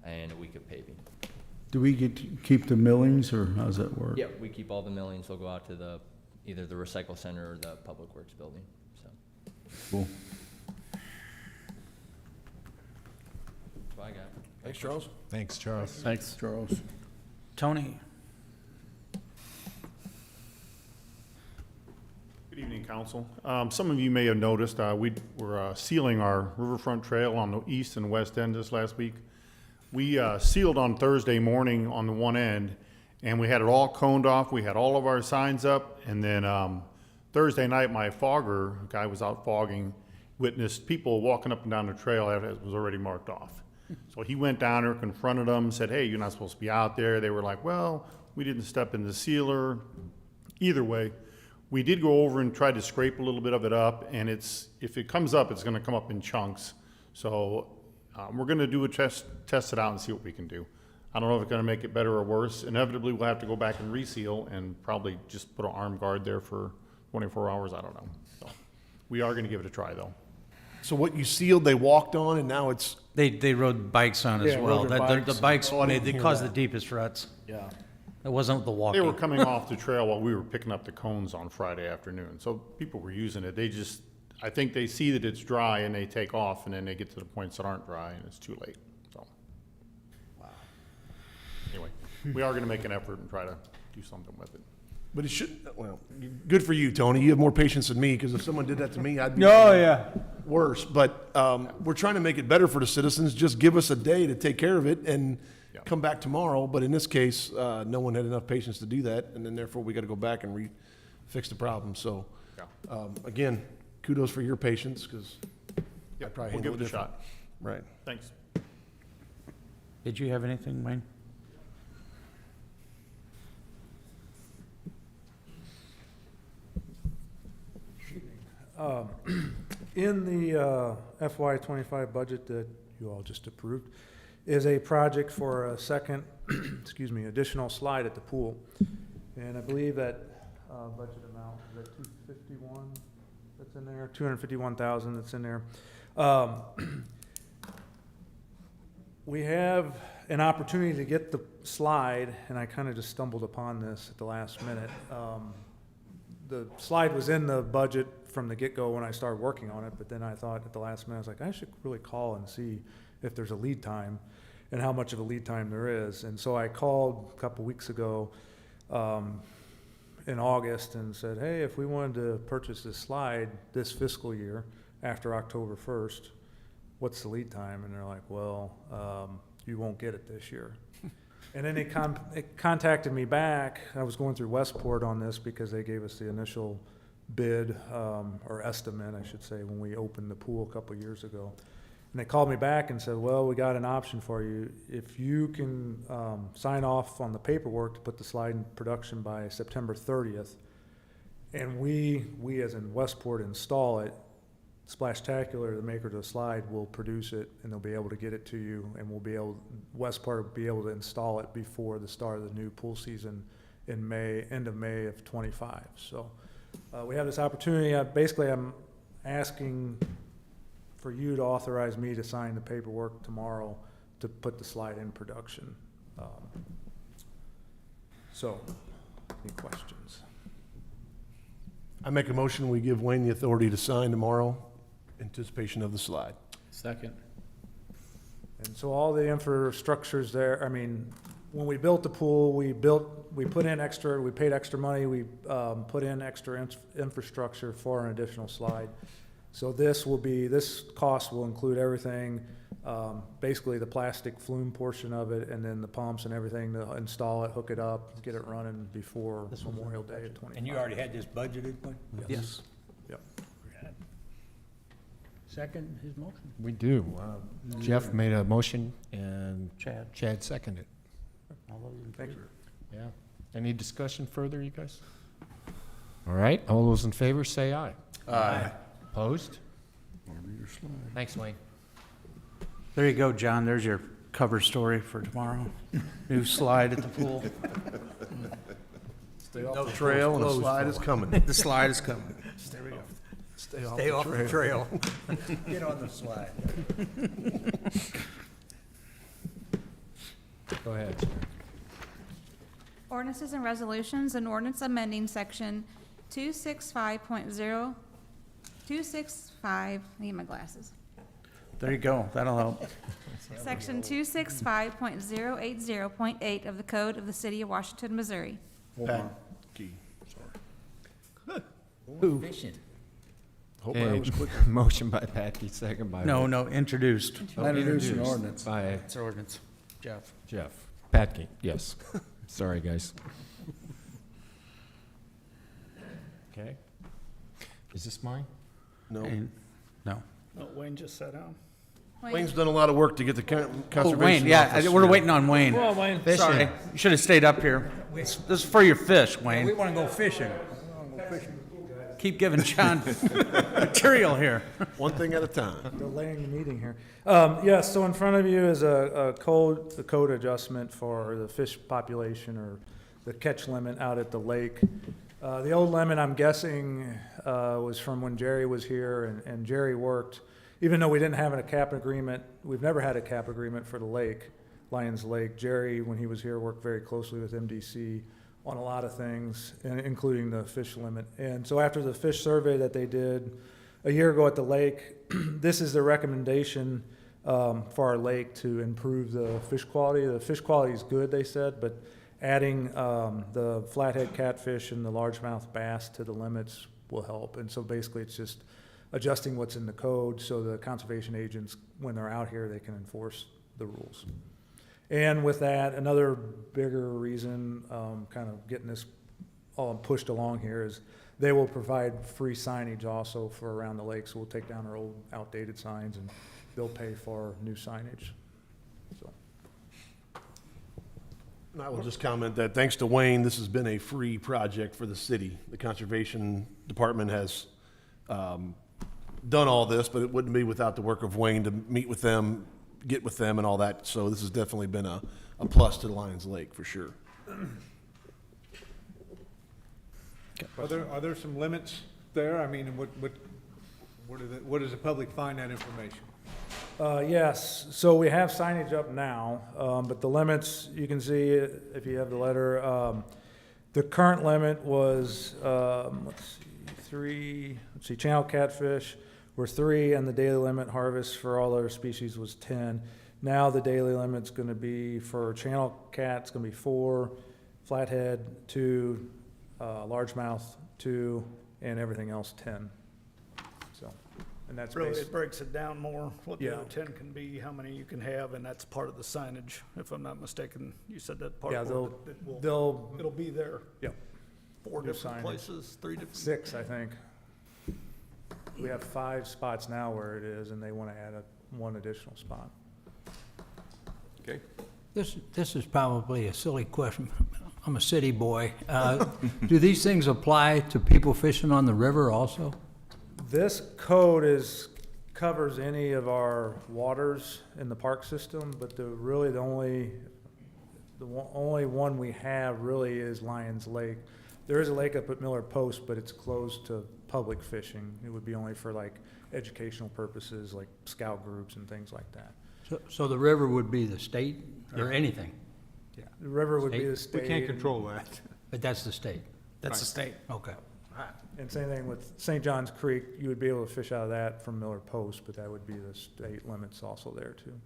and a week of paving. Do we get to keep the millings, or how's that work? Yeah, we keep all the millings. They'll go out to either the recycle center or the Public Works building, so. Cool. That's what I got. Thanks, Charles. Thanks, Charles. Thanks, Charles. Tony? Good evening, council. Some of you may have noticed, we were sealing our Riverfront Trail on the east and west end this last week. We sealed on Thursday morning on the one end, and we had it all coned off. We had all of our signs up, and then Thursday night, my fogger, a guy was out fogging, witnessed people walking up and down the trail after it was already marked off. So he went down there, confronted them, said, hey, you're not supposed to be out there. They were like, well, we didn't step in the sealer. Either way, we did go over and try to scrape a little bit of it up, and if it comes up, it's gonna come up in chunks. So we're gonna do a test it out and see what we can do. I don't know if it's gonna make it better or worse. Inevitably, we'll have to go back and reseal and probably just put an armed guard there for 24 hours, I don't know. So we are gonna give it a try, though. So what you sealed, they walked on, and now it's, They rode bikes on as Yeah, well. rode their The bikes. bikes, Oh, I didn't they hear caused the that. deepest ruts. yeah. It wasn't the walking. They were coming off the trail while we were picking up the cones on Friday afternoon, so people were using it. I think they see that it's dry and they take off, and then they get to the points that aren't dry and it's too late, so. Wow. Anyway, we are gonna make an effort and try to do something with it. But it should, well, good for you, Tony. You have more patience than me, because if someone did that to me, I'd be Oh, yeah. worse. But we're trying to make it better for the citizens. Just give us a day to take care of it and come back tomorrow. But in this case, no one had enough patience to do that, and then therefore we got to go back and fix the problem. So, again, kudos for your patience, because I probably We'll handle give it a different. shot. Right. Thanks. Did you have anything, Wayne? In the FY '25 budget that you all just approved is a project for a second, excuse me, additional slide at the pool. And I believe that budget amount is at 251 that's in there, 251,000 that's in there. We have an opportunity to get the slide, and I kind of just stumbled upon this at the last minute. The slide was in the budget from the get-go when I started working on it, but then I thought at the last minute, I was like, I should really call and see if there's a lead time and how much of a lead time there is. And so I called a couple weeks ago in August and said, hey, if we wanted to purchase this slide this fiscal year after October 1st, what's the lead time? And they're like, well, you won't get it this year. And then it contacted me back. I was going through Westport on this because they gave us the initial bid, or estimate, I should say, when we opened the pool a couple of years ago. And they called me back and said, well, we got an option for you. If you can sign off on the paperwork to put the slide in production by September 30th, and we as in Westport install it, Splashtacular, the maker of the slide, will produce it, and they'll be able to get it to you, and Westport will be able to install it before the start of the new pool season in May, end of May of '25. So we have this opportunity. Basically, I'm asking for you to authorize me to sign the paperwork tomorrow to put the slide in production. So, any questions? I make a motion, we give Wayne the authority to sign tomorrow, anticipation of the slide. Second. And so all the infrastructure's there. I mean, when we built the pool, we paid extra money, we put in extra infrastructure for an additional slide. So this cost will include everything, basically the plastic flume portion of it, and then the pumps and everything to install it, hook it up, get it running before Memorial Day at 25. And you already had this budgeted, Wayne? Yes. Yep. Second, his motion. We do. Jeff made a motion and Chad seconded. All those in Thank you. favor? Yeah. Any discussion further, you guys? All right, all those in favor, say aye. Aye. Opposed? Order your slide. Thanks, Wayne. There you go, John. There's your cover story for tomorrow. New slide at the pool. Stay off the trail, and the slide is coming. The slide is coming. There we go. Stay off the trail. Get on the slide. Go ahead. Ordinances and resolutions, an ordinance amending section 265.0, 265, I need my glasses. There you go. That'll help. Section 265.080.8 of the Code of the City of Washington, Missouri. Key, sorry. Fishing. Hope Okay, I was quick. motion by Patkey, second by. No, introduced. Introduce an ordinance. By It's ordinance. Jeff. Jeff. Patkey, yes. Sorry, guys. Okay. Is this mine? No. No. No, Wayne just sat down. Wayne's done a lot of work to get the Oh, conservation Wayne, yeah, office we're here. waiting on Wayne. Well, Wayne. Sorry. You should have stayed up here. This is for your fish, We Wayne. want to go fishing. Keep giving John material here. One thing at a time. Delaying the meeting here. Yes, so in front of you is a code adjustment for the fish population or the catch limit out at the lake. The old limit, I'm guessing, was from when Jerry was here, and Jerry worked, even though we didn't have a cap agreement, we've never had a cap agreement for the lake, Lions Lake. Jerry, when he was here, worked very closely with MDC on a lot of things, including the fish limit. And so after the fish survey that they did a year ago at the lake, this is the recommendation for our lake to improve the fish quality. The fish quality is good, they said, but adding the flathead catfish and the largemouth bass to the limits will help. And so basically, it's just adjusting what's in the code so the conservation agents, when they're out here, they can enforce the rules. And with that, another bigger reason, kind of getting this all pushed along here, is they will provide free signage also for around the lake. So we'll take down our old outdated signs and they'll pay for new signage. So. And I will just comment that thanks to Wayne, this has been a free project for the city. The Conservation Department has done all this, but it wouldn't be without the work of Wayne to meet with them, get with them and all that. So this has definitely been a plus to the Lions Lake for sure. Are there some limits there? I mean, where does the public find that information? Yes, so we have signage up now, but the limits, you can see it if you have the letter. The current limit was, channel catfish were 3, and the daily limit harvest for all other species was 10. Now the daily limit's gonna be, for channel cat, it's gonna be 4, flathead 2, largemouth 2, and everything else 10. So, and that's Really, based. it breaks it down more, what the Yeah. other 10 can be, how many you can have, and that's part of the signage, if I'm not mistaken. You said that part. Yeah, of it'll be there. Yep. 4 New different signage. places, 3 different. 6, I think. We have 5 spots now where it is, and they want to add one additional spot. Okay. This is probably a silly question. I'm a city boy. Do these things apply to people fishing on the river also? This code covers any of our waters in the park system, but the only one we have really is Lions Lake. There is a lake up at Miller Post, but it's closed to public fishing. It would be only for like educational purposes, like scout groups and things like that. So the river would be the state or anything? Yeah, the river would be State? the state. We can't control that. But that's the state? That's the state. Okay. And same thing with St. John's Creek, you would be able to fish out of that from Miller Post, but that would be the state limits also there too.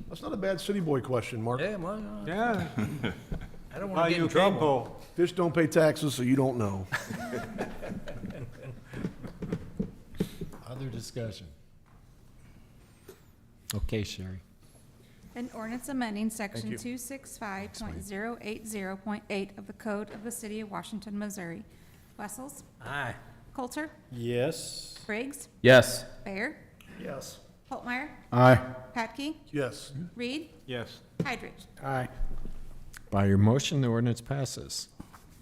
That's not a bad city boy question, Mark. Yeah, well, Yeah. I don't want to get in trouble. Fish don't pay taxes, so you don't know. Other discussion? Okay, Sherry. An ordinance amending section you. 265.080.8 of the Code of the City of Washington, Missouri. Wessels? Aye. Coulter? Yes. Briggs? Yes. Bear? Yes. Holtmeyer? Aye. Patke? Yes. Reed? Yes. Heidrich? Aye. By your motion, the ordinance passes.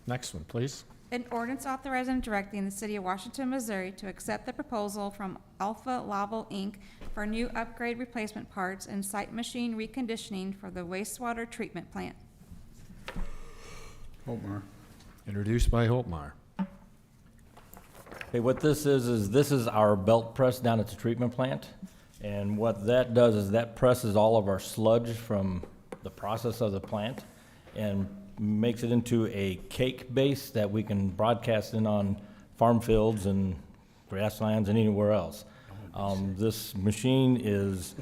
Next one, please. An ordinance authorizing and directing the City of Washington, Missouri to accept the proposal from Alpha Laval, Inc. for new upgrade replacement parts and site machine reconditioning for the wastewater treatment plant. Holtmar. Introduced by Holtmeyer. Okay, what this is this is our belt press down at the treatment plant. And what that does is that presses all of our sludge from the process of the plant and makes it into a cake base that we can broadcast in on farm fields and grasslands and anywhere else. This machine is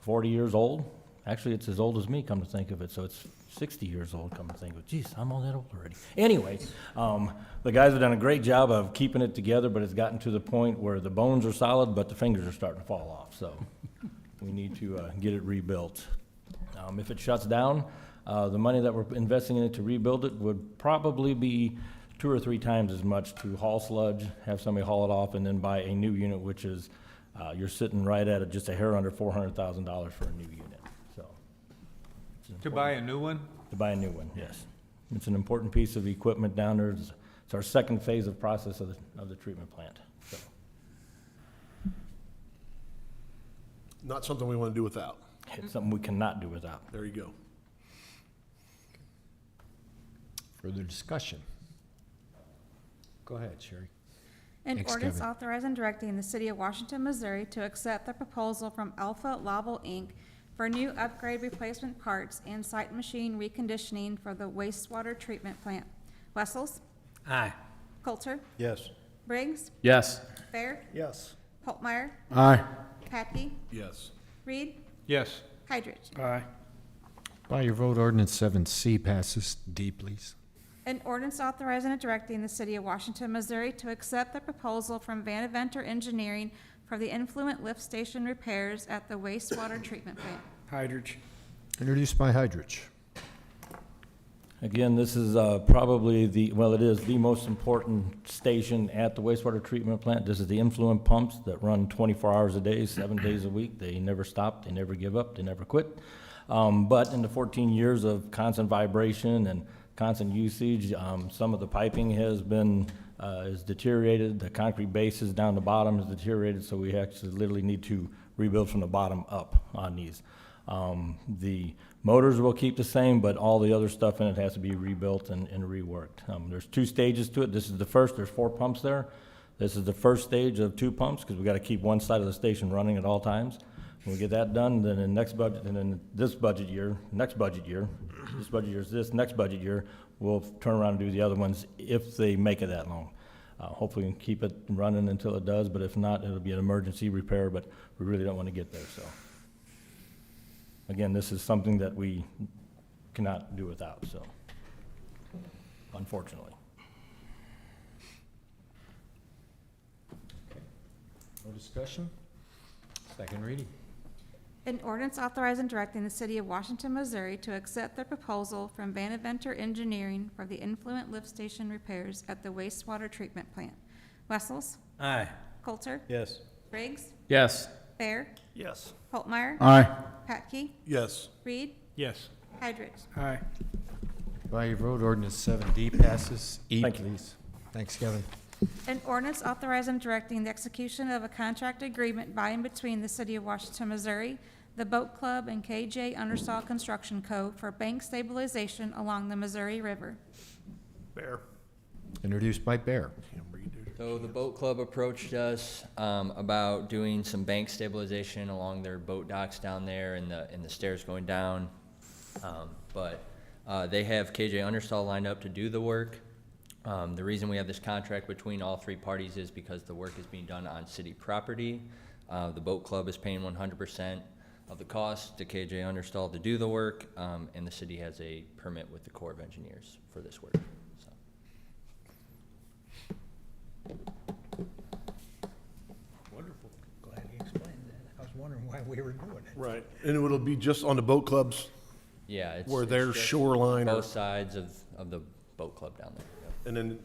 40 years old. Actually, it's as old as me, come to think of it, so it's 60 years old, come to think of it. Geez, I'm all that old already. Anyway, the guys have done a great job of keeping it together, but it's gotten to the point where the bones are solid, but the fingers are starting to fall off, so we need to get it rebuilt. If it shuts down, the money that we're investing in it to rebuild it would probably be 2 or 3 times as much to haul sludge, have somebody haul it off, and then buy a new unit, which is, you're sitting right at just a hair under $400,000 for a new unit, so. To buy a new one? To buy a new one, yes. It's an important piece of equipment down there. It's our second phase of process of the treatment plant, so. Not something we want to do without. It's something we cannot do without. There you go. Further discussion? Go ahead, Sherry. An Thanks, ordinance Kevin. authorizing and directing the City of Washington, Missouri to accept the proposal from Alpha Laval, Inc. for new upgrade replacement parts and site machine reconditioning for the wastewater treatment plant. Wessels? Aye. Coulter? Yes. Briggs? Yes. Bear? Yes. Holtmeyer? Aye. Patke? Yes. Reed? Yes. Heidrich? Aye. By your vote, ordinance 7C passes. D, please. An ordinance authorizing and directing the city of Washington, Missouri to accept the proposal from Vanaventer Engineering for the influent lift station repairs at the wastewater treatment plant. Hydrich. Introduced by Hydrich. Again, this is probably it is the most important station at the wastewater treatment plant. This is the influent pumps that run 24 hours a day, 7 days a week. They never stop, they never give up, they never quit. But in the 14 years of constant vibration and constant usage, some of the piping has been is deteriorated. The concrete bases down the bottom is deteriorated, so we actually literally need to rebuild from the bottom up on these. The motors will keep the same, but all the other stuff in it has to be rebuilt and reworked. There's 2 stages to it. This is the first. There's 4 pumps there. This is the first stage of 2 pumps because we got to keep one side of the station running at all times. When we get that done, then in next budget, and then this budget year, next budget year we'll turn around and do the other ones if they make it that long. Hopefully we can keep it running until it does, but if not, it'll be an emergency repair, but we really don't want to get there, so. Again, this is something that we cannot do without, so, unfortunately. No discussion? Second reading. An ordinance authorizing and directing the city of Washington, Missouri to accept the proposal from Vanaventer Engineering for the influent lift station repairs at the wastewater treatment plant. Wessels? Aye. Coulter? Yes. Briggs? Yes. Bear? Yes. Holtmeyer? Aye. Patke? Yes. Reed? Yes. Hydrich. Aye. By your vote, ordinance 7D passes. E, Thank you. please. Thanks, Kevin. An ordinance authorizing and directing the execution of a contract agreement by and between the city of Washington, Missouri, the Boat Club, and KJ Undersaw Construction Co. for bank stabilization along the Missouri River. Bear. Introduced by Bear. So the boat club approached us about doing some bank stabilization along their boat docks down there and the stairs going down. But they have KJ Understall lined up to do the work. The reason we have this contract between all 3 parties is because the work is being done on city property. The boat club is paying 100% of the cost to KJ Understall to do the work, and the city has a permit with the Corps of Engineers for this work. So. Wonderful. Glad you explained that. I was wondering why we were doing it. Right. And it'll be just on the boat clubs Yeah, it's where it's their just shoreline or, both sides of the boat club down there. Yep. and then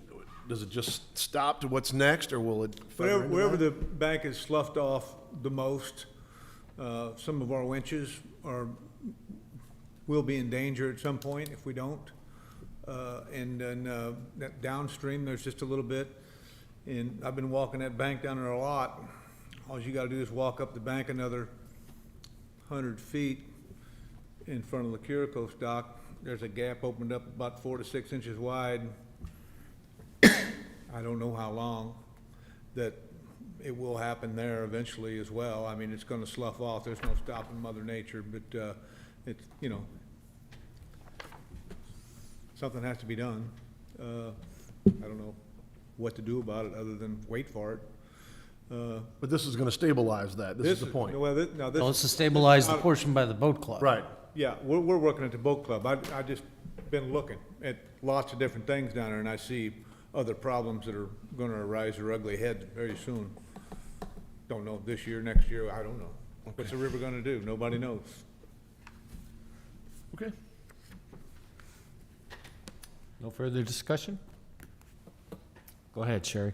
does it just stop to what's next or will it? further into Wherever that? the bank is sloughed off the most, some of our winches will be in danger at some point if we don't. And then that downstream, there's just a little bit. And I've been walking that bank down there a lot. All you gotta do is walk up the bank another 100 feet in front of the Curacos dock. There's a gap opened up about 4 to 6 inches wide. I don't know how long, that it will happen there eventually as well. I mean, it's gonna slough off. There's no stopping Mother Nature, but, it's, you know, something has to be done. I don't know what to do about it other than wait for it. But this is gonna stabilize that. This is the point. Well, No, it's to stabilize the portion by the boat club. Right. Yeah, we're working at the boat club. I just been looking at lots of different things down there, and I see other problems that are gonna arise their ugly head very soon. Don't know, this year, next year, I don't know. What's the river gonna do? Nobody knows. Okay. No further discussion? Go ahead, Sherry.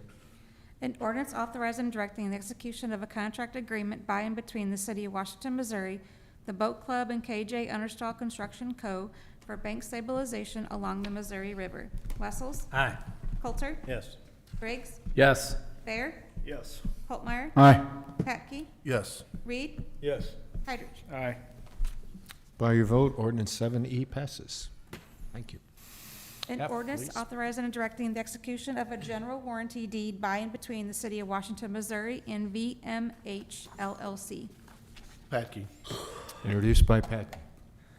An ordinance authorizing and directing the execution of a contract agreement by and between the city of Washington, Missouri, the Boat Club, and KJ Understall Construction Co. for bank stabilization along the Missouri River. Wessels? Aye. Coulter? Yes. Briggs? Yes. Bear? Yes. Holtmeyer? Aye. Patke? Yes. Reed? Yes. Hydrich. Aye. By your vote, ordinance 7E passes. Thank you. An F, ordinance please. authorizing and directing the execution of a general warranty deed by and between the city of Washington, Missouri and VMH LLC. Patke. Introduced by Pat.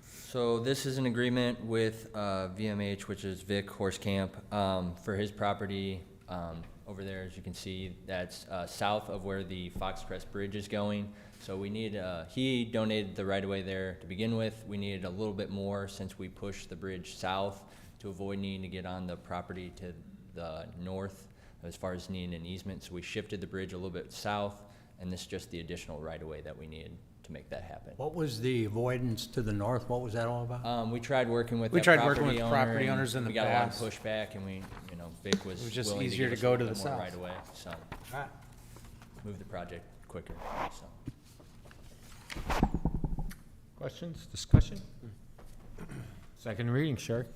So this is an agreement with VMH, which is Vic Horse Camp, for his property over there, as you can see, that's south of where the Fox Crest Bridge is going. So we need, he donated the right-of-way there to begin with. We needed a little bit more since we pushed the bridge south to avoid needing to get on the property to the north as far as needing an easement. So we shifted the bridge a little bit south, and this is just the additional right-of-way that we needed to make that happen. What was the avoidance to the north? What was that all about? We tried working with We that tried working property with owner, property and owners in the we got past. a lot of pushback, and we, you know, Vic was It was just willing easier give to us a go to little the bit more south. right away, so move the project quicker. So Questions, discussion? Second reading, Sherry.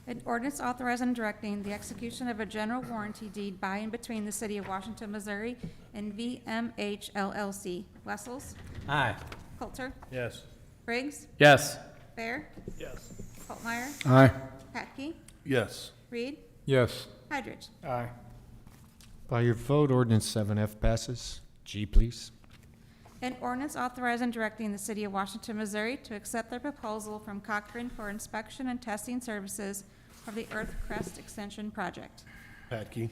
An ordinance authorizing and directing the execution of a general warranty deed by and between the City of Washington, Missouri and VMH LLC. Wessels? Aye. Coulter? Yes. Briggs? Yes. Bear? Yes. Holtmeyer? Aye. Patke? Yes. Reed? Yes. Hendricks? Aye. By your vote, ordinance 7F passes. G, please. An ordinance authorizing and directing the City of Washington, Missouri to accept their proposal from Cochrane for inspection and testing services for the Earth Crest Extension Project. Patke.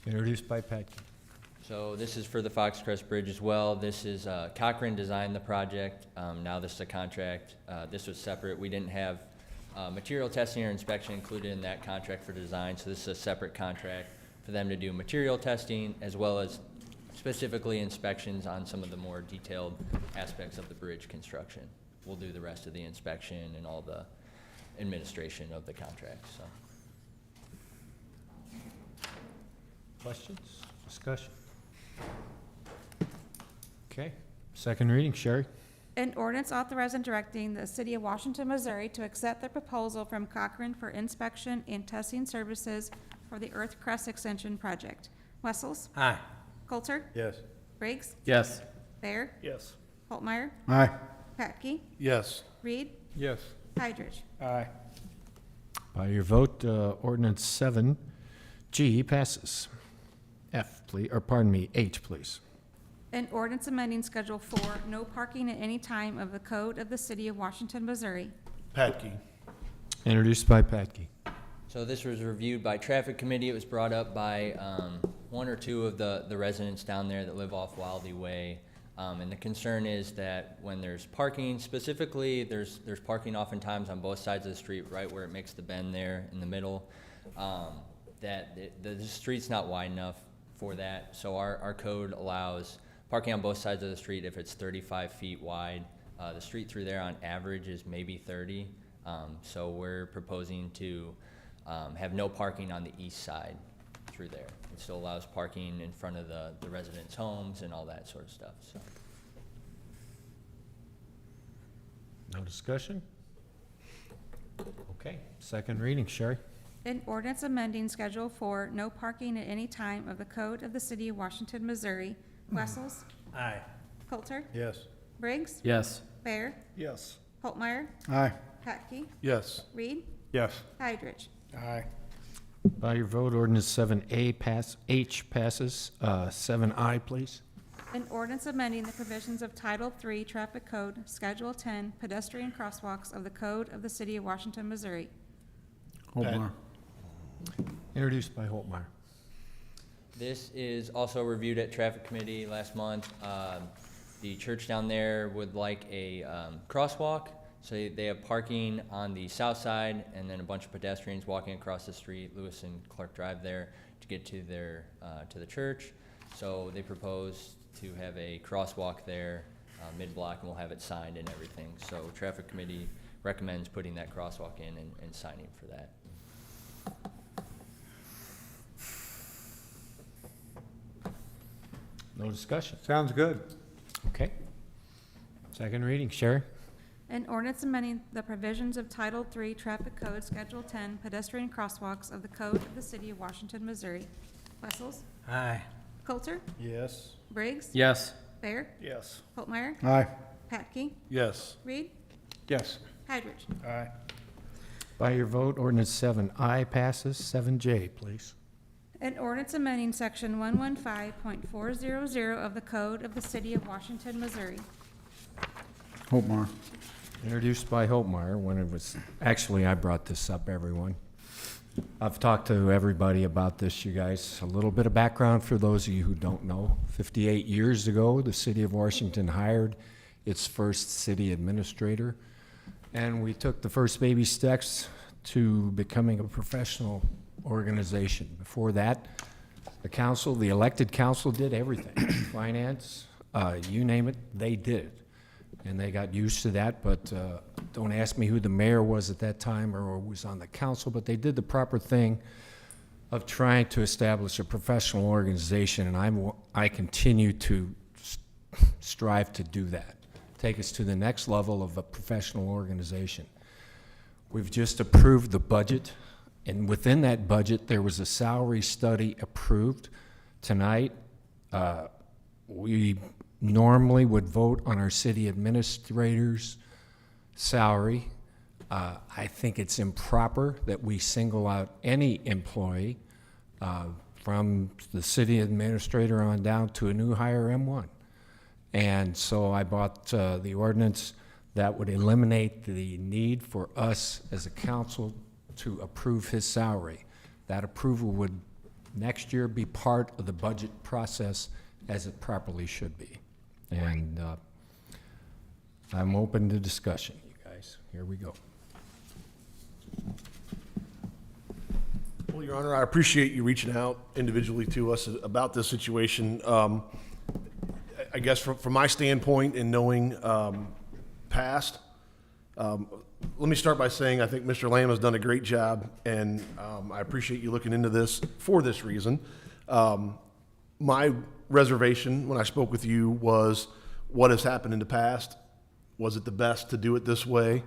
Introduced by Patke. So this is for the Fox Crest Bridge as well. This is, Cochrane designed the project. Now this is a contract. This was separate. We didn't have material testing or inspection included in that contract for design, so this is a separate contract for them to do material testing as well as specifically inspections on some of the more detailed aspects of the bridge construction. We'll do the rest of the inspection and all the administration of the contract, so. Questions, discussion? Okay, second reading, Sherry. An ordinance authorizing and directing the City of Washington, Missouri to accept the proposal from Cochrane for inspection and testing services for the Earth Crest Extension Project. Wessels? Aye. Coulter? Yes. Briggs? Yes. Bear? Yes. Holtmeyer? Aye. Patke? Yes. Reed? Yes. Hendricks? Aye. By your vote, ordinance 7G passes. F, please, or pardon me, H, please. An ordinance amending Schedule 4, no parking at any time of the Code of the City of Washington, Missouri. Patke. Introduced by Patke. So this was reviewed by Traffic Committee. It was brought up by one or two of the residents down there that live off Wildy Way. And the concern is that when there's parking, specifically, there's parking oftentimes on both sides of the street, right where it makes the bend there in the middle, that the street's not wide enough for that. So our code allows parking on both sides of the street if it's 35 feet wide. The street through there on average is maybe 30. So we're proposing to have no parking on the east side through there. It still allows parking in front of the residents' homes and all that sort of stuff, so. No discussion? Okay, second reading, Sherry. An ordinance amending Schedule 4, no parking at any time of the Code of the City of Washington, Missouri. Wessels? Aye. Coulter? Yes. Briggs? Yes. Bear? Yes. Holtmeyer? Aye. Patke? Yes. Reed? Yes. Hendricks? Aye. By your vote, ordinance 7A H passes. 7I, please. An ordinance amending the provisions of Title 3 Traffic Code, Schedule 10, pedestrian crosswalks of the Code of the City of Washington, Missouri. Holtmeyer. Introduced by Holtmeyer. This is also reviewed at Traffic Committee last month. The church down there would like a crosswalk. So they have parking on the south side and then a bunch of pedestrians walking across the street, Lewis and Clark Drive there, to get to their, to the church. So they propose to have a crosswalk there, mid-block, and we'll have it signed and everything. So Traffic Committee recommends putting that crosswalk in and signing for that. No discussion. Sounds good. Okay. Second reading, Sherry. An ordinance amending the provisions of Title 3 Traffic Code, Schedule 10, pedestrian crosswalks of the Code of the City of Washington, Missouri. Wessels? Aye. Coulter? Yes. Briggs? Yes. Bear? Yes. Holtmeyer? Aye. Patke? Yes. Reed? Yes. Hendricks? Aye. By your vote, ordinance 7I passes. 7J, please. An ordinance amending Section 115.400 of the Code of the City of Washington, Missouri. Holtmeyer. Introduced by Holtmeyer when it was, actually, I brought this up, everyone. I've talked to everybody about this, you guys. A little bit of background for those of you who don't know. 58 years ago, the city of Washington hired its first city administrator, and we took the first baby steps to becoming a professional organization. Before that, the council, the elected council, did everything. Finance, you name it, they did it. And they got used to that, but don't ask me who the mayor was at that time or was on the council, but they did the proper thing of trying to establish a professional organization, and I continue to strive to do that, take us to the next level of a professional organization. We've just approved the budget, and within that budget, there was a salary study approved. Tonight, we normally would vote on our city administrator's salary. I think it's improper that we single out any employee from the city administrator on down to a new hire M1. And so I bought the ordinance that would eliminate the need for us as a council to approve his salary. That approval would next year be part of the budget process as it properly should be. And I'm open to discussion, you guys. Here we go. Well, Your Honor, I appreciate you reaching out individually to us about this situation. I guess from my standpoint and knowing past, let me start by saying I think Mr. Lamb has done a great job, and I appreciate you looking into this for this reason. My reservation when I spoke with you was what has happened in the past. Was it the best to do it this way?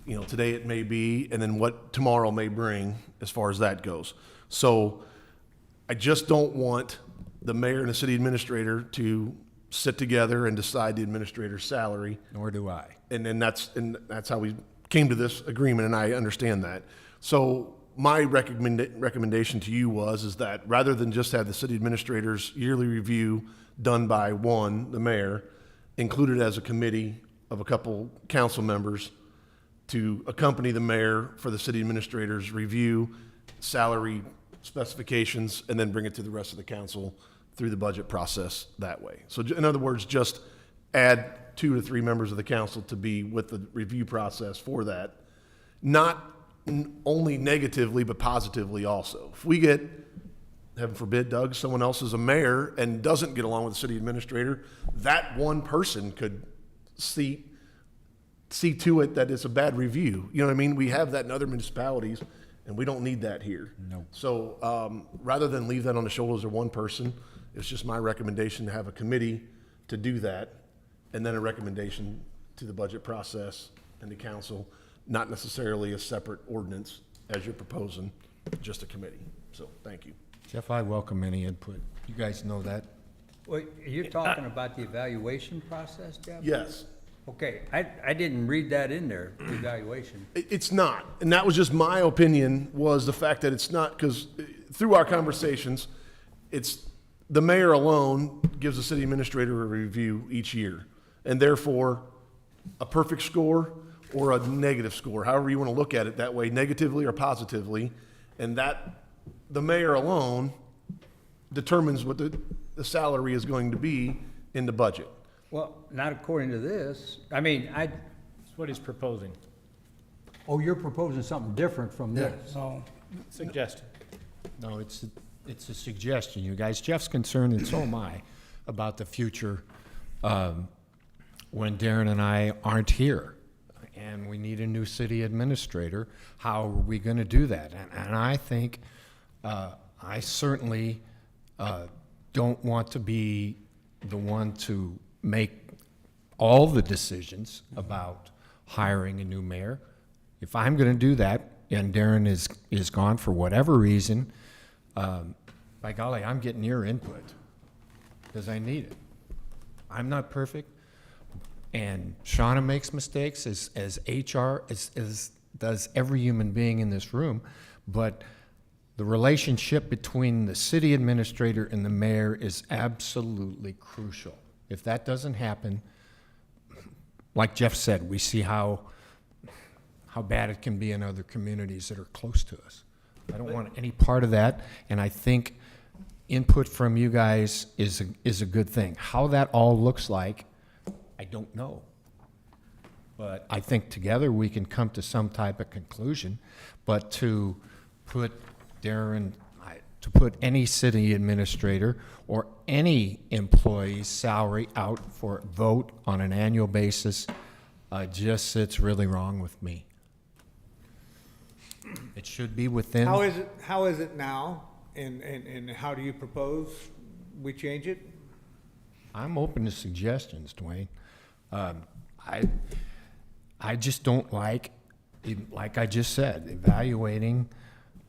You know, today it may be, and then what tomorrow may bring as far as that goes. So I just don't want the mayor and the city administrator to sit together and decide the administrator's salary. Nor do I. And then that's how we came to this agreement, and I understand that. So my recommendation to you is that rather than just have the city administrator's yearly review done by the mayor, included as a committee of a couple council members to accompany the mayor for the city administrator's review, salary specifications, and then bring it to the rest of the council through the budget process that way. So in other words, just add 2 to 3 members of the council to be with the review process for that, not only negatively, but positively also. If we get, heaven forbid, Doug, someone else is a mayor and doesn't get along with the city administrator, that one person could see to it that it's a bad review. You know what I mean? We have that in other municipalities, and we don't need that here. No. So rather than leave that on the shoulders of one person, it's just my recommendation to have a committee to do that, and then a recommendation to the budget process and the council, not necessarily a separate ordinance as you're proposing, just a committee. So thank you. Jeff, I welcome any input. You guys know that. Well, you're talking about the evaluation process, Jeff? Yes. Okay, I didn't read that in there, the evaluation. It's not, and that was just my opinion, was the fact that it's not, because through our conversations, it's the mayor alone gives the city administrator a review each year, and therefore a perfect score or a negative score, however you want to look at it that way, negatively or positively, and that the mayor alone determines what the salary is going to be in the budget. Well, not according to this. I mean, That's what he's proposing. oh, you're proposing something different from this. So, suggestion. No, it's a suggestion, you guys. Jeff's concerned, and so am I, about the future when Darren and I aren't here. And we need a new city administrator. How are we going to do that? And I think, I certainly don't want to be the one to make all the decisions about hiring a new mayor. If I'm going to do that, and Darren is gone for whatever reason, by golly, I'm getting your input, because I need it. I'm not perfect, and Shauna makes mistakes, as HR, as does every human being in this room, but the relationship between the city administrator and the mayor is absolutely crucial. If that doesn't happen, like Jeff said, we see how bad it can be in other communities that are close to us. I don't want any part of that, and I think input from you guys is a good thing. How that all looks like, I don't know. But I think together we can come to some type of conclusion. But to put to put any city administrator or any employee's salary out for vote on an annual basis just sits really wrong with me. It should be within. How is it now, and how do you propose we change it? I'm open to suggestions, Dwayne. I just don't like I just said, evaluating,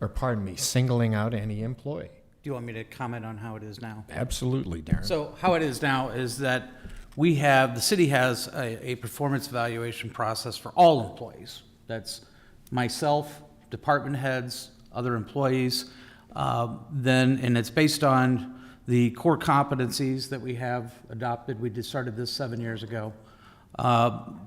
or pardon me, singling out any employee. Do you want me to comment on how it is now? Absolutely, Darren. So how it is now is that the city has a performance evaluation process for all employees. That's myself, department heads, other employees. And it's based on the core competencies that we have adopted. We started this 7 years ago.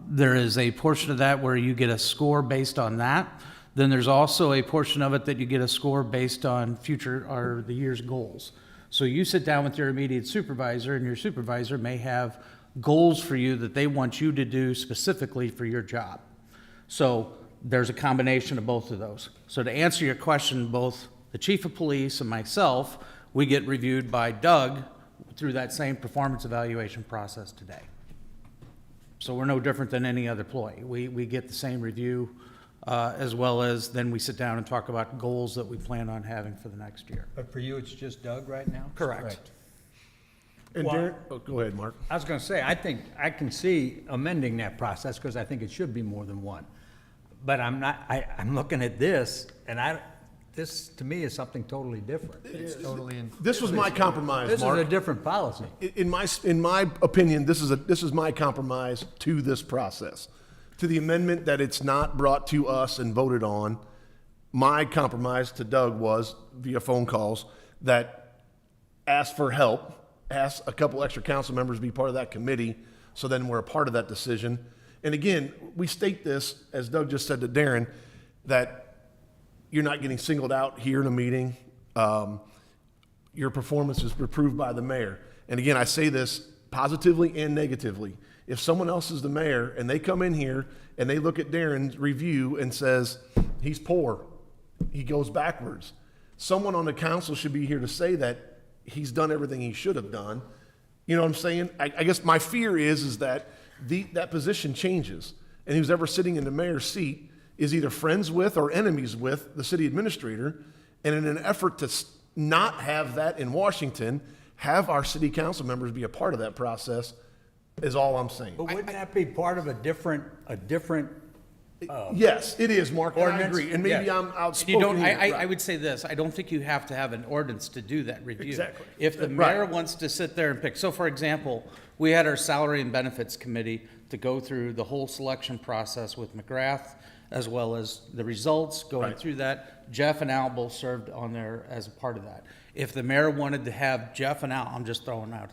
There is a portion of that where you get a score based on that. Then there's also a portion of it that you get a score based on the year's goals. So you sit down with your immediate supervisor, and your supervisor may have goals for you that they want you to do specifically for your job. So there's a combination of both of those. So to answer your question, both the chief of police and myself, we get reviewed by Doug through that same performance evaluation process today. So we're no different than any other employee. We get the same review, as well as then we sit down and talk about goals that we plan on having for the next year. But for you, it's just Doug right now? Correct. And Well, Darren, go ahead, Mark. I was gonna say, I think, I can see amending that process, because I think it should be more than one. But I'm looking at this, and this, to me, is something totally different. This was my compromise, This is Mark. a different policy. In my opinion, this is my compromise to this process. To the amendment that it's not brought to us and voted on, my compromise to Doug was, via phone calls, that ask for help, ask a couple extra council members to be part of that committee, so then we're a part of that decision. And again, we state this, as Doug just said to Darren, that you're not getting singled out here in a meeting. Your performance is approved by the mayor. And again, I say this positively and negatively. If someone else is the mayor and they come in here and they look at Darren's review and says, he's poor, he goes backwards, someone on the council should be here to say that he's done everything he should have done. You know what I'm saying? I guess my fear is that that position changes. And who's ever sitting in the mayor's seat is either friends with or enemies with the city administrator. And in an effort to not have that in Washington, have our city council members be a part of that process is all I'm saying. But wouldn't that be part of a different? Yes, it is, Mark, and I ordinance? agree. And maybe Yes. I'm outspoken here. I would say this, I don't think you have to have an ordinance to do that review. Exactly. If the mayor wants to sit there and pick, so for example, we had our salary and benefits committee to go through the whole selection process with McGrath, as well as the results, going through that. Jeff and Al both served on there as a part of that. If the mayor wanted to have Jeff and Al, I'm just throwing out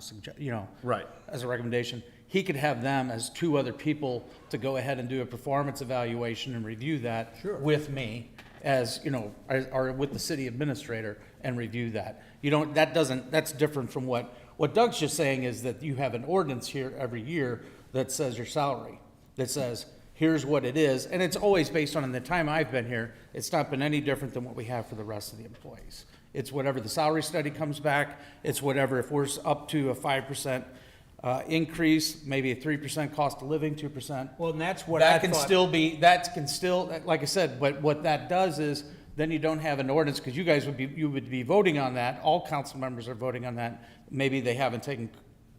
as a recommendation, he could have them as two other people to go ahead and do a performance evaluation and review that with me, or with the city administrator, and review that. That's different from what Doug's just saying, is that you have an ordinance here every year that says your salary, that says, here's what it is, and it's always based on, in the time I've been here, it's not been any different than what we have for the rest of the employees. It's whatever the salary study comes back, it's whatever, if we're up to a 5% increase, maybe a 3% cost of living, 2%. Well, and that's what That can still, like I said, but what that does is, then you don't have an ordinance, because you would be voting on that, all council members are voting on that. Maybe they haven't taken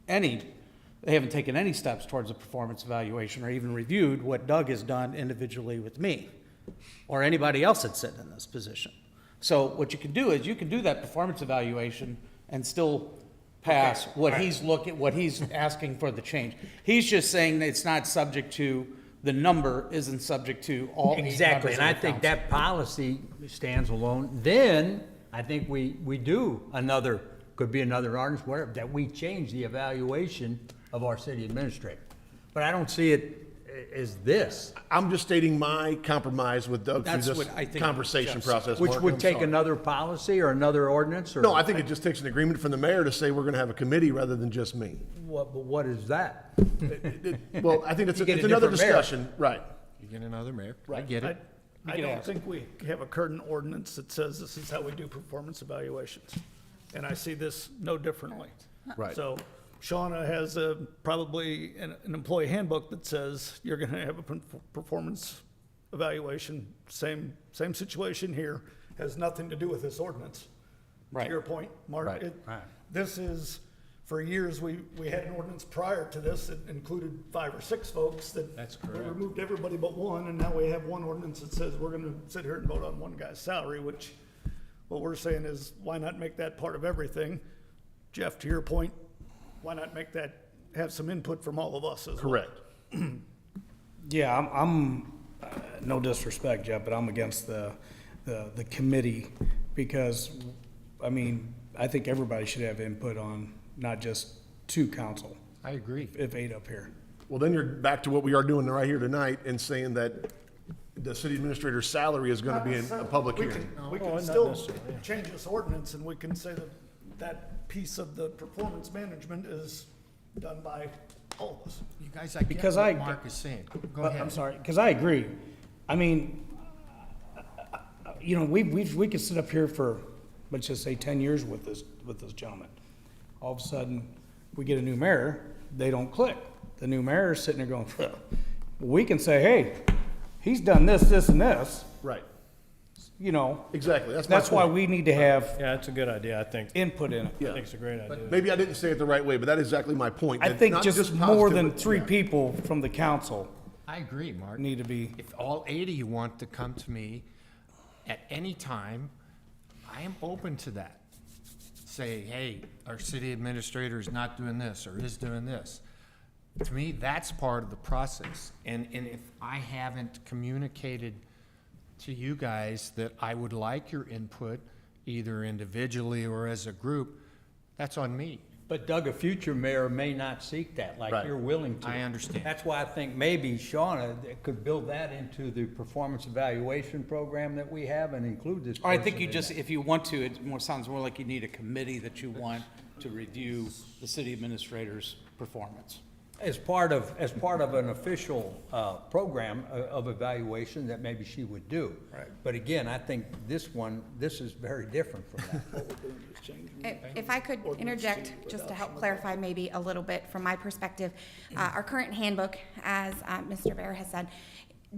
any steps towards a performance evaluation, or even reviewed what Doug has done individually with me, or anybody else that's sitting in this position. So what you can do is, you can do that performance evaluation and still pass what he's asking for the change. He's just saying that it's not subject to, the number isn't subject to all 8 Exactly, members and I of the think council. that policy stands alone. Then, I think we do could be another ordinance, whatever, that we change the evaluation of our city administrator. But I don't see it is this. I'm just stating my compromise with Doug through That's this what I think conversation Jeff's- process. Which Mark, would I'm take sorry. another policy or another ordinance, or? No, I think it just takes an agreement from the mayor to say we're gonna have a committee rather than just me. What is that? Well, I think it's You get a another different mayor. discussion, right. You get another mayor. I get it. I don't think we have a current ordinance that says this is how we do performance evaluations. And I see this no differently. Right. So Shauna has probably an employee handbook that says you're gonna have a performance evaluation. Same situation here, has nothing to do with this ordinance. Right. To your point, Mark, Right. this is, for years, we had an ordinance prior to this that included 5 or 6 folks that. That's we correct. removed everybody but one, and now we have one ordinance that says we're gonna sit here and vote on one guy's salary, which, what we're saying is, why not make that part of everything? Jeff, to your point, why not make that, have some input from all of us as well? Correct. Yeah, I'm no disrespect, Jeff, but I'm against the committee because, I mean, I think everybody should have input on, not just 2 council, I agree. if 8 up here. Well, then you're back to what we are doing right here tonight and saying that the city administrator's salary is gonna be in a public hearing. We can still change this ordinance, and we can say that that piece of the performance management is done by all of us. You guys, I get Because what Mark is saying. Go ahead. I'm sorry, because I agree. I mean, you know, we could sit up here for, let's just say 10 years with this gentleman. All of a sudden, we get a new mayor, they don't click. The new mayor is sitting there going, well, we can say, hey, he's done this, this, and this, Right. you know. Exactly, that's my That's why point. we need to have Yeah, that's a good idea, I think. input in it. Yeah. it's a great idea. Maybe I didn't say it the right way, but that is exactly my point. I that think not just more than positive- 3 yeah. people from the council I agree, Mark. need to be. If all 8 of you want to come to me at any time, I am open to that. Say, hey, our city administrator is not doing this or is doing this. To me, that's part of the process. And if I haven't communicated to you guys that I would like your input, either individually or as a group, that's on me. But Doug, a future mayor may not seek that like Right. you're willing to. I understand. That's why I think maybe Shauna could build that into the performance evaluation program that we have and include this. Or I think person you in just, that. if you want to, it sounds more like you need a committee that you want to review the city administrator's performance. As part of an official program of evaluation that maybe she would do. Right. But again, I think this is very different from that. If I could interject, just to help clarify maybe a little bit from my perspective, our current handbook, as Mr. Bear has said,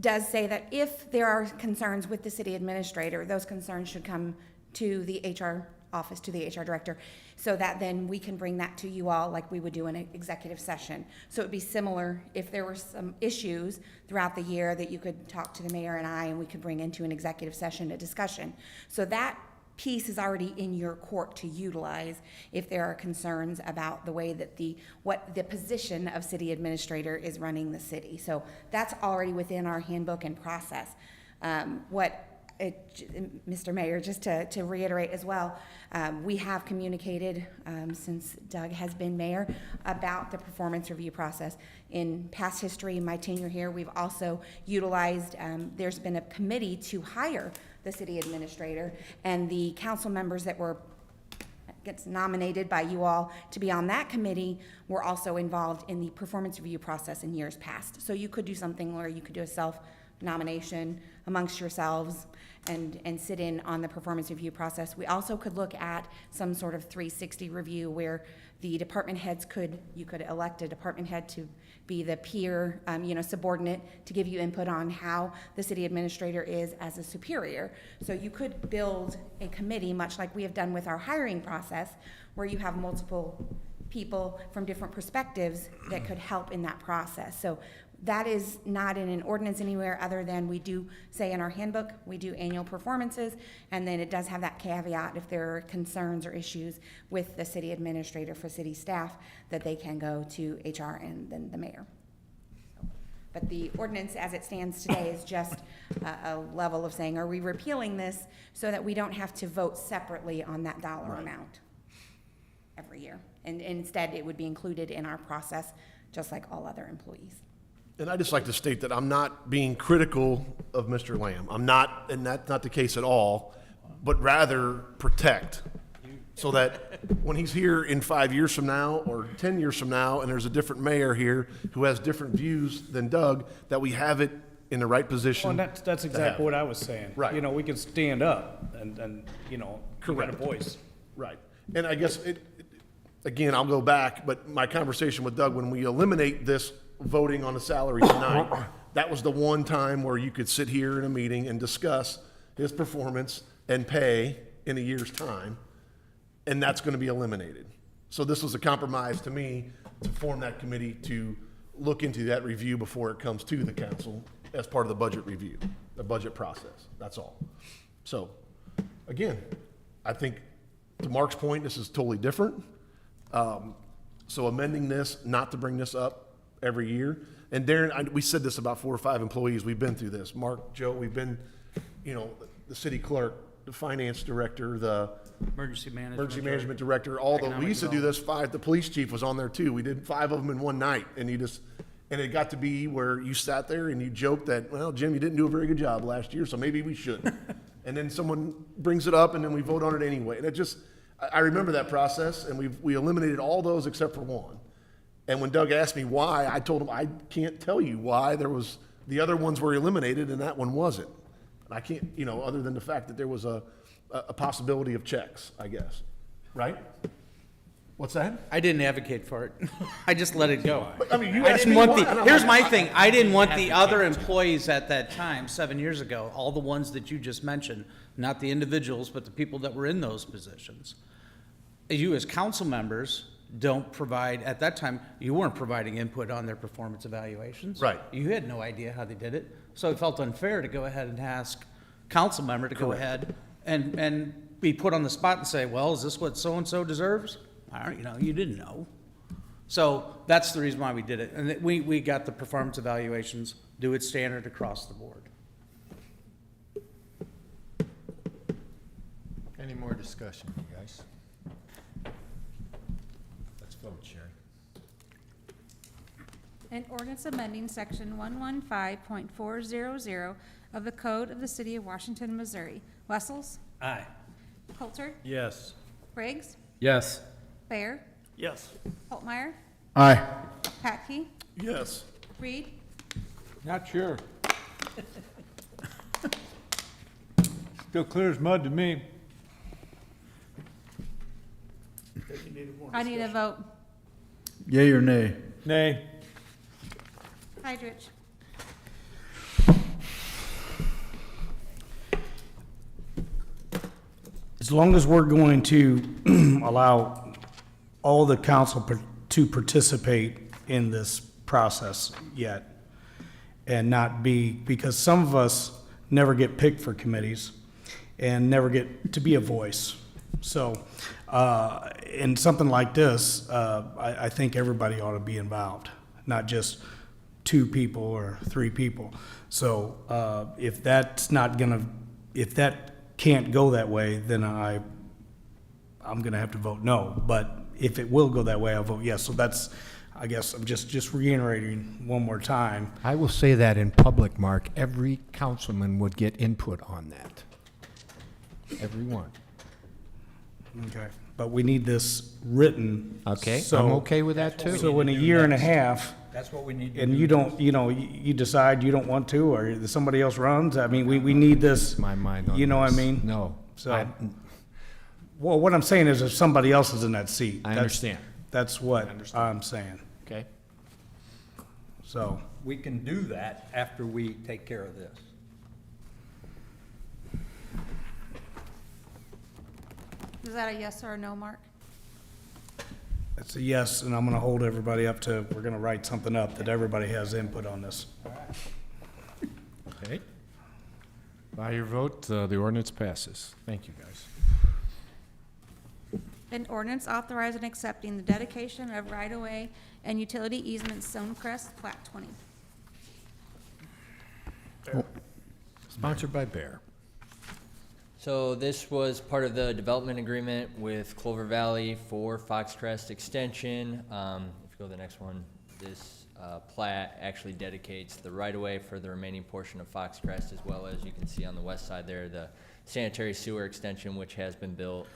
does say that if there are concerns with the city administrator, those concerns should come to the HR office, to the HR director, so that then we can bring that to you all like we would do in an executive session. So it'd be similar if there were some issues throughout the year that you could talk to the mayor and I, and we could bring into an executive session a discussion. So that piece is already in your court to utilize if there are concerns about the way that what the position of city administrator is running the city. So that's already within our handbook and process. Mr. Mayor, just to reiterate as well, we have communicated since Doug has been mayor about the performance review process. In past history, in my tenure here, we've also utilized, there's been a committee to hire the city administrator, and the council members that gets nominated by you all to be on that committee were also involved in the performance review process in years past. So you could do something where you could do a self-nomination amongst yourselves and sit in on the performance review process. We also could look at some sort of 360 review where the department heads you could elect a department head to be the peer, subordinate to give you input on how the city administrator is as a superior. So you could build a committee, much like we have done with our hiring process, where you have multiple people from different perspectives that could help in that process. So that is not in an ordinance anywhere other than we do say in our handbook, we do annual performances, and then it does have that caveat if there are concerns or issues with the city administrator for city staff that they can go to HR and then the mayor. But the ordinance as it stands today is just a level of saying, are we repealing this so that we don't have to vote separately on that dollar amount every year? And instead, it would be included in our process, just like all other employees. And I just like to state that I'm not being critical of Mr. Lamb. I'm not, and that's not the case at all, but rather protect. So that when he's here in 5 years from now or 10 years from now, and there's a different mayor here who has different views than Doug, that we have it in the right position. Well, and that's exactly what I was saying. Right. You know, we can stand up and, you know, you got a Correct. voice. Right. And I guess again, I'll go back, but my conversation with Doug, when we eliminate this voting on the salary tonight, that was the one time where you could sit here in a meeting and discuss his performance and pay in a year's time, and that's going to be eliminated. So this was a compromise to me to form that committee to look into that review before it comes to the council as part of the budget review, the budget process. That's all. So, again, I think to Mark's point, this is totally different. So amending this, not to bring this up every year. And Darren, we said this about 4 or 5 employees. We've been through this. Mark, Joe, we've been, you know, the city clerk, the finance director, the Emergency management director, all the, we used to do this 5, the police chief was on there too. We did 5 of them in one night, and and it got to be where you sat there and you joked that, well, Jim, you didn't do a very good job last year, so maybe we shouldn't. And then someone brings it up, and then we vote on it anyway. And it just, I remember that process, and we eliminated all those except for one. And when Doug asked me why, I told him I can't tell you why the other ones were eliminated and that one wasn't. And I can't, you know, other than the fact that there was a possibility of checks, I guess. Right? What's that? I didn't advocate for it. I just let it go. But, I mean, you I asked didn't me want why, the, and I'm here's like, my thing, I didn't want the other employees at that time, 7 years ago, all the ones that you just mentioned, not the individuals, but the people that were in those positions. You as council members don't provide, at that time, you weren't providing input on their performance evaluations. Right. You had no idea how they did it, so it felt unfair to go ahead and ask council member to go Correct. ahead and be put on the spot and say, well, is this what so-and-so deserves? I don't, you know, you didn't know. So that's the reason why we did it. And we got the performance evaluations, do it standard across the board. Any more discussion, you guys? Let's vote, Sherry. An ordinance amending section 115.400 of the Code of the City of Washington, Missouri. Wessels? Aye. Coulter? Yes. Briggs? Yes. Bear? Yes. Holtmeyer? Aye. Patke? Yes. Reed? Not sure. Still clear as mud to me. I need a vote. Yea or nay? Nay. Hydrich? As long as we're going to allow all the council to participate in this process yet, and not be, because some of us never get picked for committees and never get to be a voice. So, in something like this, I think everybody ought to be involved, not just 2 people or 3 people. So, if that's not gonna, if that can't go that way, then I'm gonna have to vote no. But if it will go that way, I'll vote yes. So that's, I guess, I'm just reiterating one more time. I will say that in public, Mark, every councilman would get input on that. Everyone. Okay. But we need this written. Okay, so- I'm okay with that too. So in a year and a half, That's what we need to and do. you don't, you know, you decide you don't want to, or somebody else runs, I mean, we need this. My mind on You know what I this. mean? No. So, well, what I'm saying is if somebody else is in that seat. I that's- understand. That's what I'm saying. Okay. So, We can do that after we take care of this. Is that a yes or a no, Mark? it's a yes, and I'm gonna hold everybody up to, we're gonna write something up that everybody has input on this. Okay. By your vote, the ordinance passes. Thank you, guys. An ordinance authorizing and accepting the dedication of right-of-way and utility easement Stonecrest Plat 20. Sponsored by Bear. So this was part of the development agreement with Clover Valley for Fox Crest Extension. If you go to the next one, this plat actually dedicates the right-of-way for the remaining portion of Foxcrest, as well as you can see on the west side there, the sanitary sewer extension, which has been built.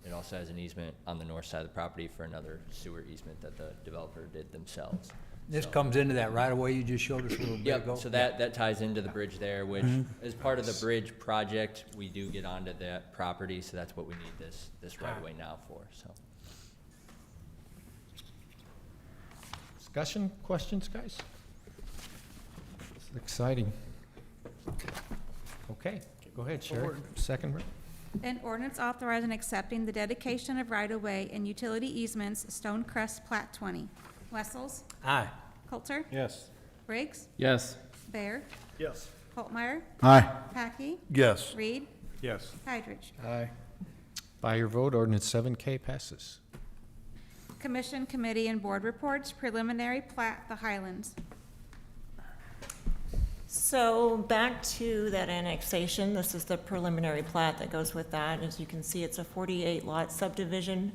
It also has an easement on the north side of the property for another sewer easement that the developer did themselves. This comes into that right away you just showed us a little bit ago? Yep, so that ties into the bridge there, which as part of the bridge project, we do get onto that property, so that's what we need this right-of-way now for, so. Discussion, questions, guys? It's exciting. Okay, go ahead, Sherry. Second, Rick. An ordinance authorizing accepting the dedication of right-of-way and utility easements, Stonecrest Plat 20. Wessels? Aye. Coulter? Yes. Briggs? Yes. Bear? Yes. Holtmeyer? Aye. Packey? Yes. Reed? Yes. Tigridge? Aye. By your vote, ordinance 7K passes. Commission, committee, and board reports, preliminary plat, the Highlands. So back to that annexation, this is the preliminary plat that goes with that. As you can see, it's a 48-lot subdivision,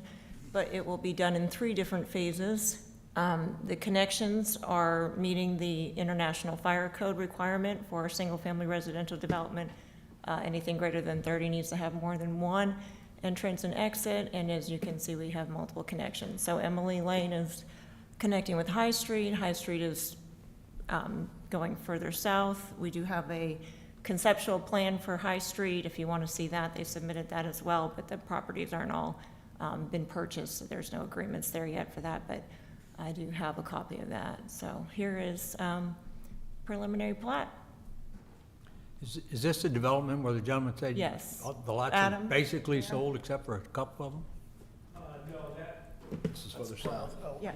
but it will be done in 3 different phases. The connections are meeting the International Fire Code requirement for a single-family residential development. Anything greater than 30 needs to have more than 1 entrance and exit, and as you can see, we have multiple connections. So Emily Lane is connecting with High Street. High Street is going further south. We do have a conceptual plan for High Street. If you want to see that, they submitted that as well, but the properties aren't all been purchased, so there's no agreements there yet for that, but I do have a copy of that. So here is preliminary plat. Is this the development where the gentleman said? Yes. The lots are Adam? basically sold except for a couple of them? No, that, This is further south. Yeah,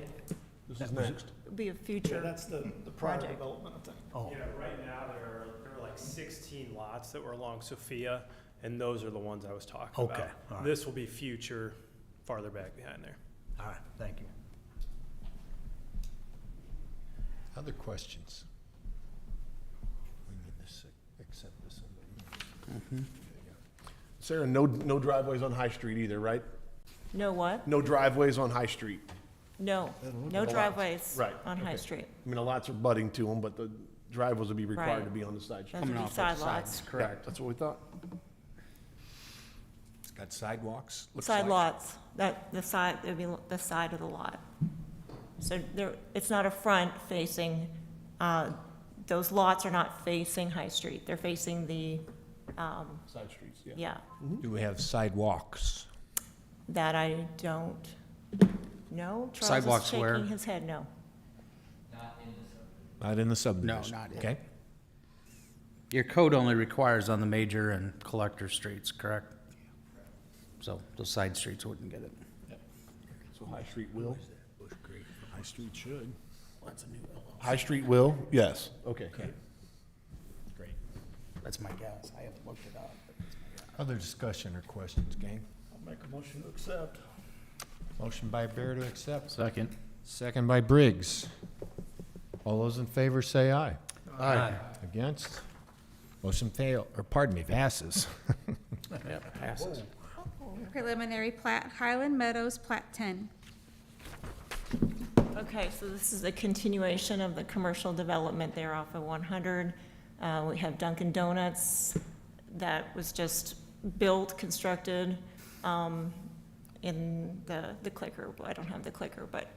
This is next. it'll be a future. Yeah, that's the prior project. development, I think. Oh, yeah, right now, there are like 16 lots that were along Sophia, and those are the ones I was talking about. Okay, all right. This will be future, farther back behind there. all right, thank you. Other questions? We need to accept this. Sarah, no driveways on High Street either, right? No what? No driveways on High Street. No, no lots. driveways Right, on High okay. Street. I mean, the lots are butting to them, but the driveways will be required Right. to be on the side street. Those would be side lots. Correct. That's what we thought. It's got sidewalks, looks Side like. lots, that, the side, it'd be the side of the lot. So there, it's not a front facing, those lots are not facing High Street. They're facing the, Side streets, yeah. yeah, Do we have sidewalks? that I don't know. Charles Sidewalks is where? shaking his head no. Not in the subdivision? not yet. Okay. Your code only requires on the major and collector streets, correct? So those side streets wouldn't get it. So High Street will? High Street should. High Street will, yes. Okay. Great. That's my guess. I haven't looked it up. but that's my guess. Other discussion or questions, gang? I'll make a motion to accept. Motion by Bear to accept. Second. Second by Briggs. All those in favor say aye. Aye. Against? Motion fail, or pardon me, passes. Yep, passes. Preliminary plat, Highland Meadows, Plat 10. Okay, so this is a continuation of the commercial development there off of 100. We have Dunkin' Donuts that was just built, constructed in the clicker. I don't have the clicker, but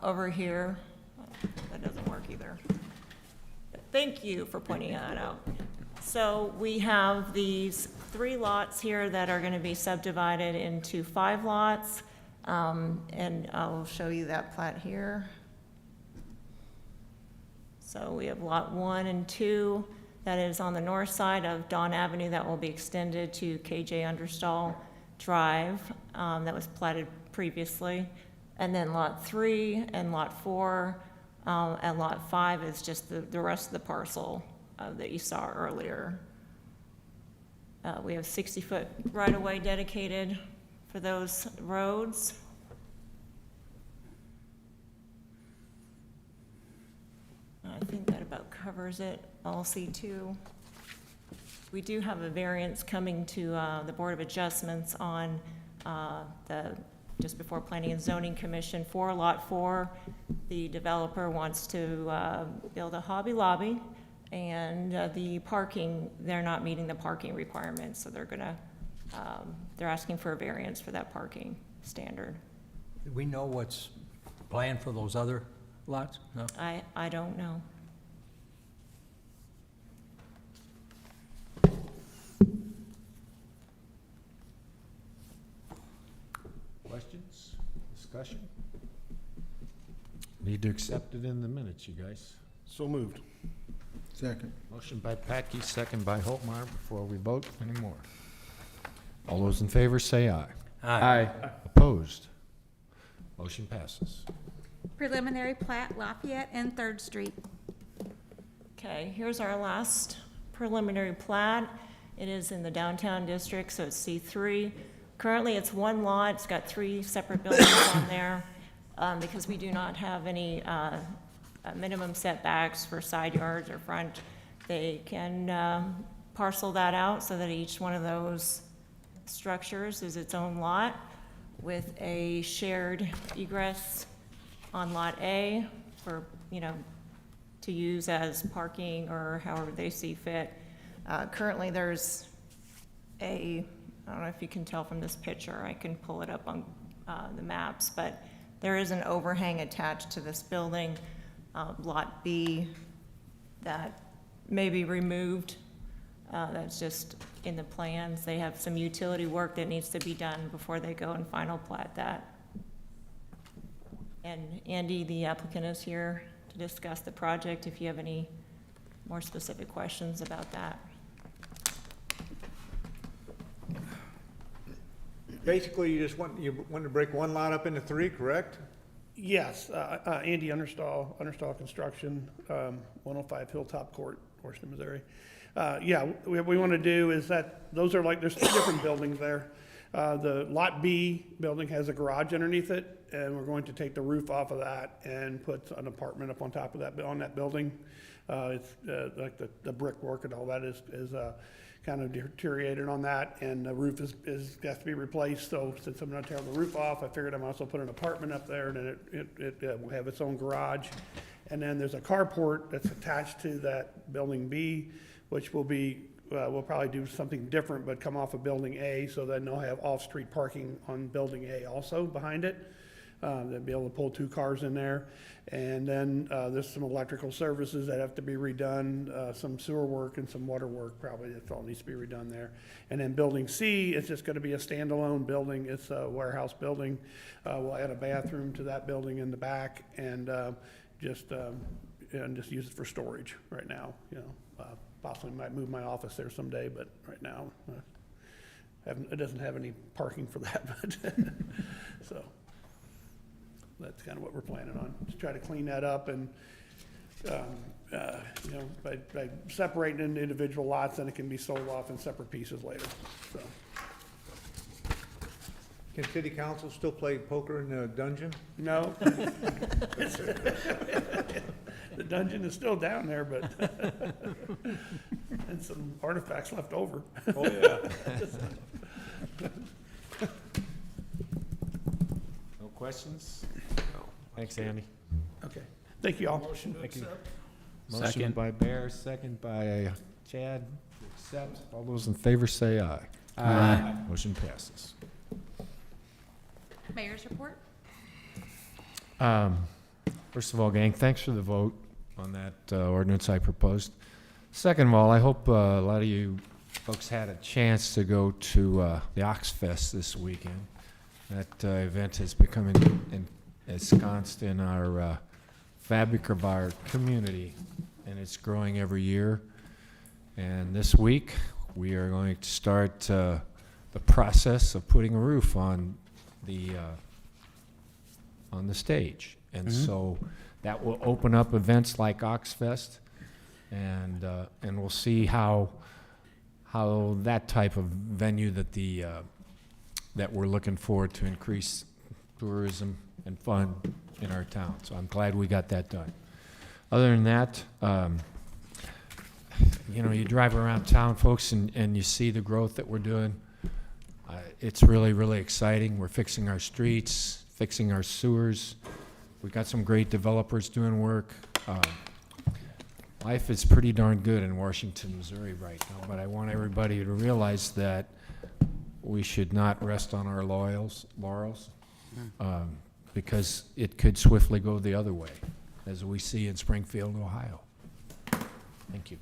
over here, that doesn't work either. Thank you for pointing that out. So we have these 3 lots here that are going to be subdivided into 5 lots. And I'll show you that plat here. So we have lot 1 and 2 that is on the north side of Dawn Avenue that will be extended to KJ Understall Drive, that was platted previously. And then lot 3 and lot 4, and lot 5 is just the rest of the parcel that you saw earlier. We have 60-foot right-of-way dedicated for those roads. I think that about covers it, all C2. We do have a variance coming to the Board of Adjustments on the just before Planning and Zoning Commission for Lot 4. The developer wants to build a Hobby Lobby, and the parking, they're not meeting the parking requirements, so they're asking for a variance for that parking standard. Do we know what's planned for those other lots? No? I don't know. Questions, discussion? Need to accept it in the minutes, you guys. So moved. Second. Motion by Patke, second by Holtmeyer. Before we vote anymore. All those in favor say aye. Aye. Opposed? Motion passes. Preliminary plat Lafayette and Third Street. Okay, here's our last preliminary plat. It is in the downtown district, so it's C3. Currently, it's one lot. It's got 3 separate buildings on there. Because we do not have any minimum setbacks for side yards or front, they can parcel that out so that each one of those structures is its own lot with a shared egress on Lot A for, to use as parking or however they see fit. Currently, there's I don't know if you can tell from this picture, I can pull it up on the maps, but there is an overhang attached to this building, Lot B, that may be removed. That's just in the plans. They have some utility work that needs to be done before they go and final plat that. And Andy, the applicant, is here to discuss the project if you have any more specific questions about that. Basically, you want to break one lot up into 3, correct? Yes, Andy Understall Construction, 105 Hilltop Court, Washington, Missouri. Yeah, what we want to do is that, there's 3 different buildings there. The Lot B building has a garage underneath it, and we're going to take the roof off of that and put an apartment up on top of that, on that building. It's like the brickwork and all that is kind of deteriorated on that, and the roof has to be replaced. So since I'm not tearing the roof off, I figured I might also put an apartment up there, and then it will have its own garage. And then there's a carport that's attached to that building B, which will be, we'll probably do something different, but come off of building A, so then they'll have off-street parking on building A also behind it. They'll be able to pull 2 cars in there. And then there's some electrical services that have to be redone, some sewer work and some water work, probably that all needs to be redone there. And then building C is just gonna be a standalone building. It's a warehouse building. We'll add a bathroom to that building in the back and just use it for storage right now, Possibly might move my office there someday, but right now, it doesn't have any parking for that, but so. That's kind of what we're planning on, to try to clean that up and, by separating into individual lots, then it can be sold off in separate pieces later, so. Can city council still play poker in the dungeon? No. The dungeon is still down there, but, and some artifacts left over. Oh, yeah. No questions? Thanks, Andy. Okay, thank you all. Thank you. Second. Motion by Bear, second by Chad to accept. All those in favor say aye. Aye. Motion passes. Mayor's report. First of all, gang, thanks for the vote on that ordinance I proposed. Second of all, I hope a lot of you folks had a chance to go to the Oxfest this weekend. That event has become ensconced in our fabric of our community, and it's growing every year. And this week, we are going to start the process of putting a roof on the stage. And so that will open up events like Oxfest, and we'll see how that type of venue that we're looking for to increase tourism and fun in our town. So I'm glad we got that done. Other than that, you drive around town, folks, and you see the growth that we're doing. It's really, really exciting. We're fixing our streets, fixing our sewers. We've got some great developers doing work. Life is pretty darn good in Washington, Missouri right now, but I want everybody to realize that we should not rest on our laurels, because it could swiftly go the other way, as we see in Springfield, Ohio. Thank you.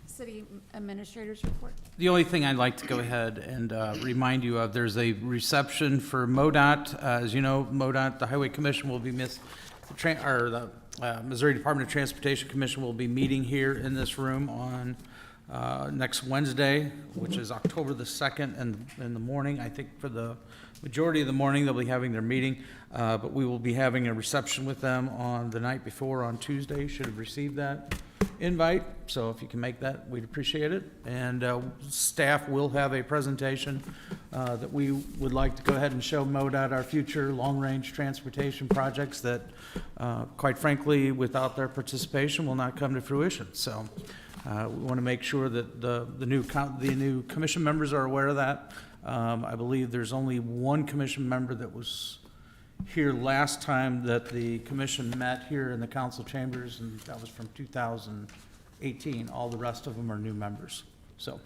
City Administrator's report. The only thing I'd like to go ahead and remind you of, there's a reception for MoDOT. As you know, MoDOT, the Highway Commission will be the Missouri Department of Transportation Commission will be meeting here in this room on next Wednesday, which is October the 2nd, and in the morning. I think for the majority of the morning, they'll be having their meeting, but we will be having a reception with them on the night before, on Tuesday. You should have received that invite, so if you can make that, we'd appreciate it. And staff will have a presentation that we would like to go ahead and show MoDOT our future long-range transportation projects that, quite frankly, without their participation, will not come to fruition. So we want to make sure that the new commission members are aware of that. I believe there's only one commission member that was here last time that the commission met here in the council chambers, and that was from 2018. All the rest of them are new members. So,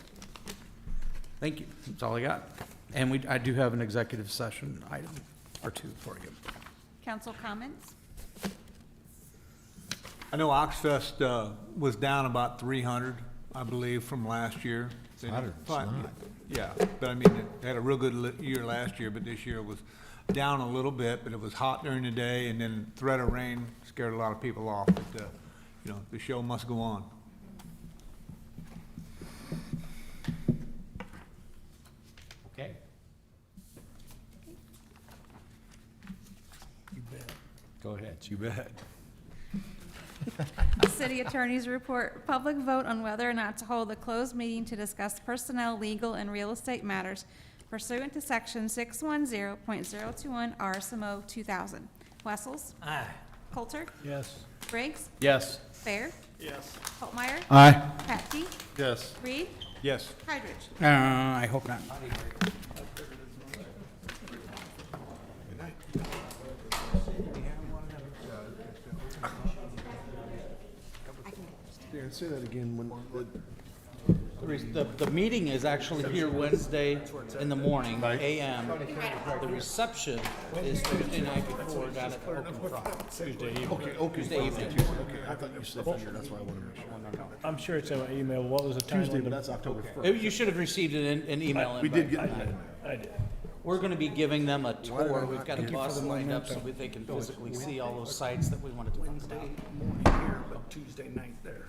thank you. That's all I got. And I do have an executive session item or two for you. Council comments? I know Oxfest was down about 300, I believe, from last year. Yeah, but I mean, it had a real good year last year, but this year was down a little bit, but it was hot during the day, and then threat of rain scared a lot of people off. But, you know, the show must go on. Okay. You bet. Go ahead, you bet. City Attorney's report. Public vote on whether or not to hold a closed meeting to discuss personnel, legal, and real estate matters pursuant to Section 610.021 RSMO 2000. Wessels? Aye. Coulter? Yes. Briggs? Yes. Fair? Yes. Holtmeyer? Aye. Patke? Yes. Reed? Yes. Hydrich? I hope not. Dan, say that again. The meeting is actually here Wednesday in the morning, AM. The reception is Tuesday night before, down at the Open Front. Tuesday evening. Tuesday evening. I thought you said here, that's why I wanted to make sure. I'm sure it's in my email. What was the time? Tuesday, but that's October 1st. You should have received an email. We did get invite. that. I did. We're gonna be giving them a Why did tour. I We've not got a get it? bus lined up so that they can physically see all those sites that we wanted to talk about. Wednesday morning here, but Tuesday night there.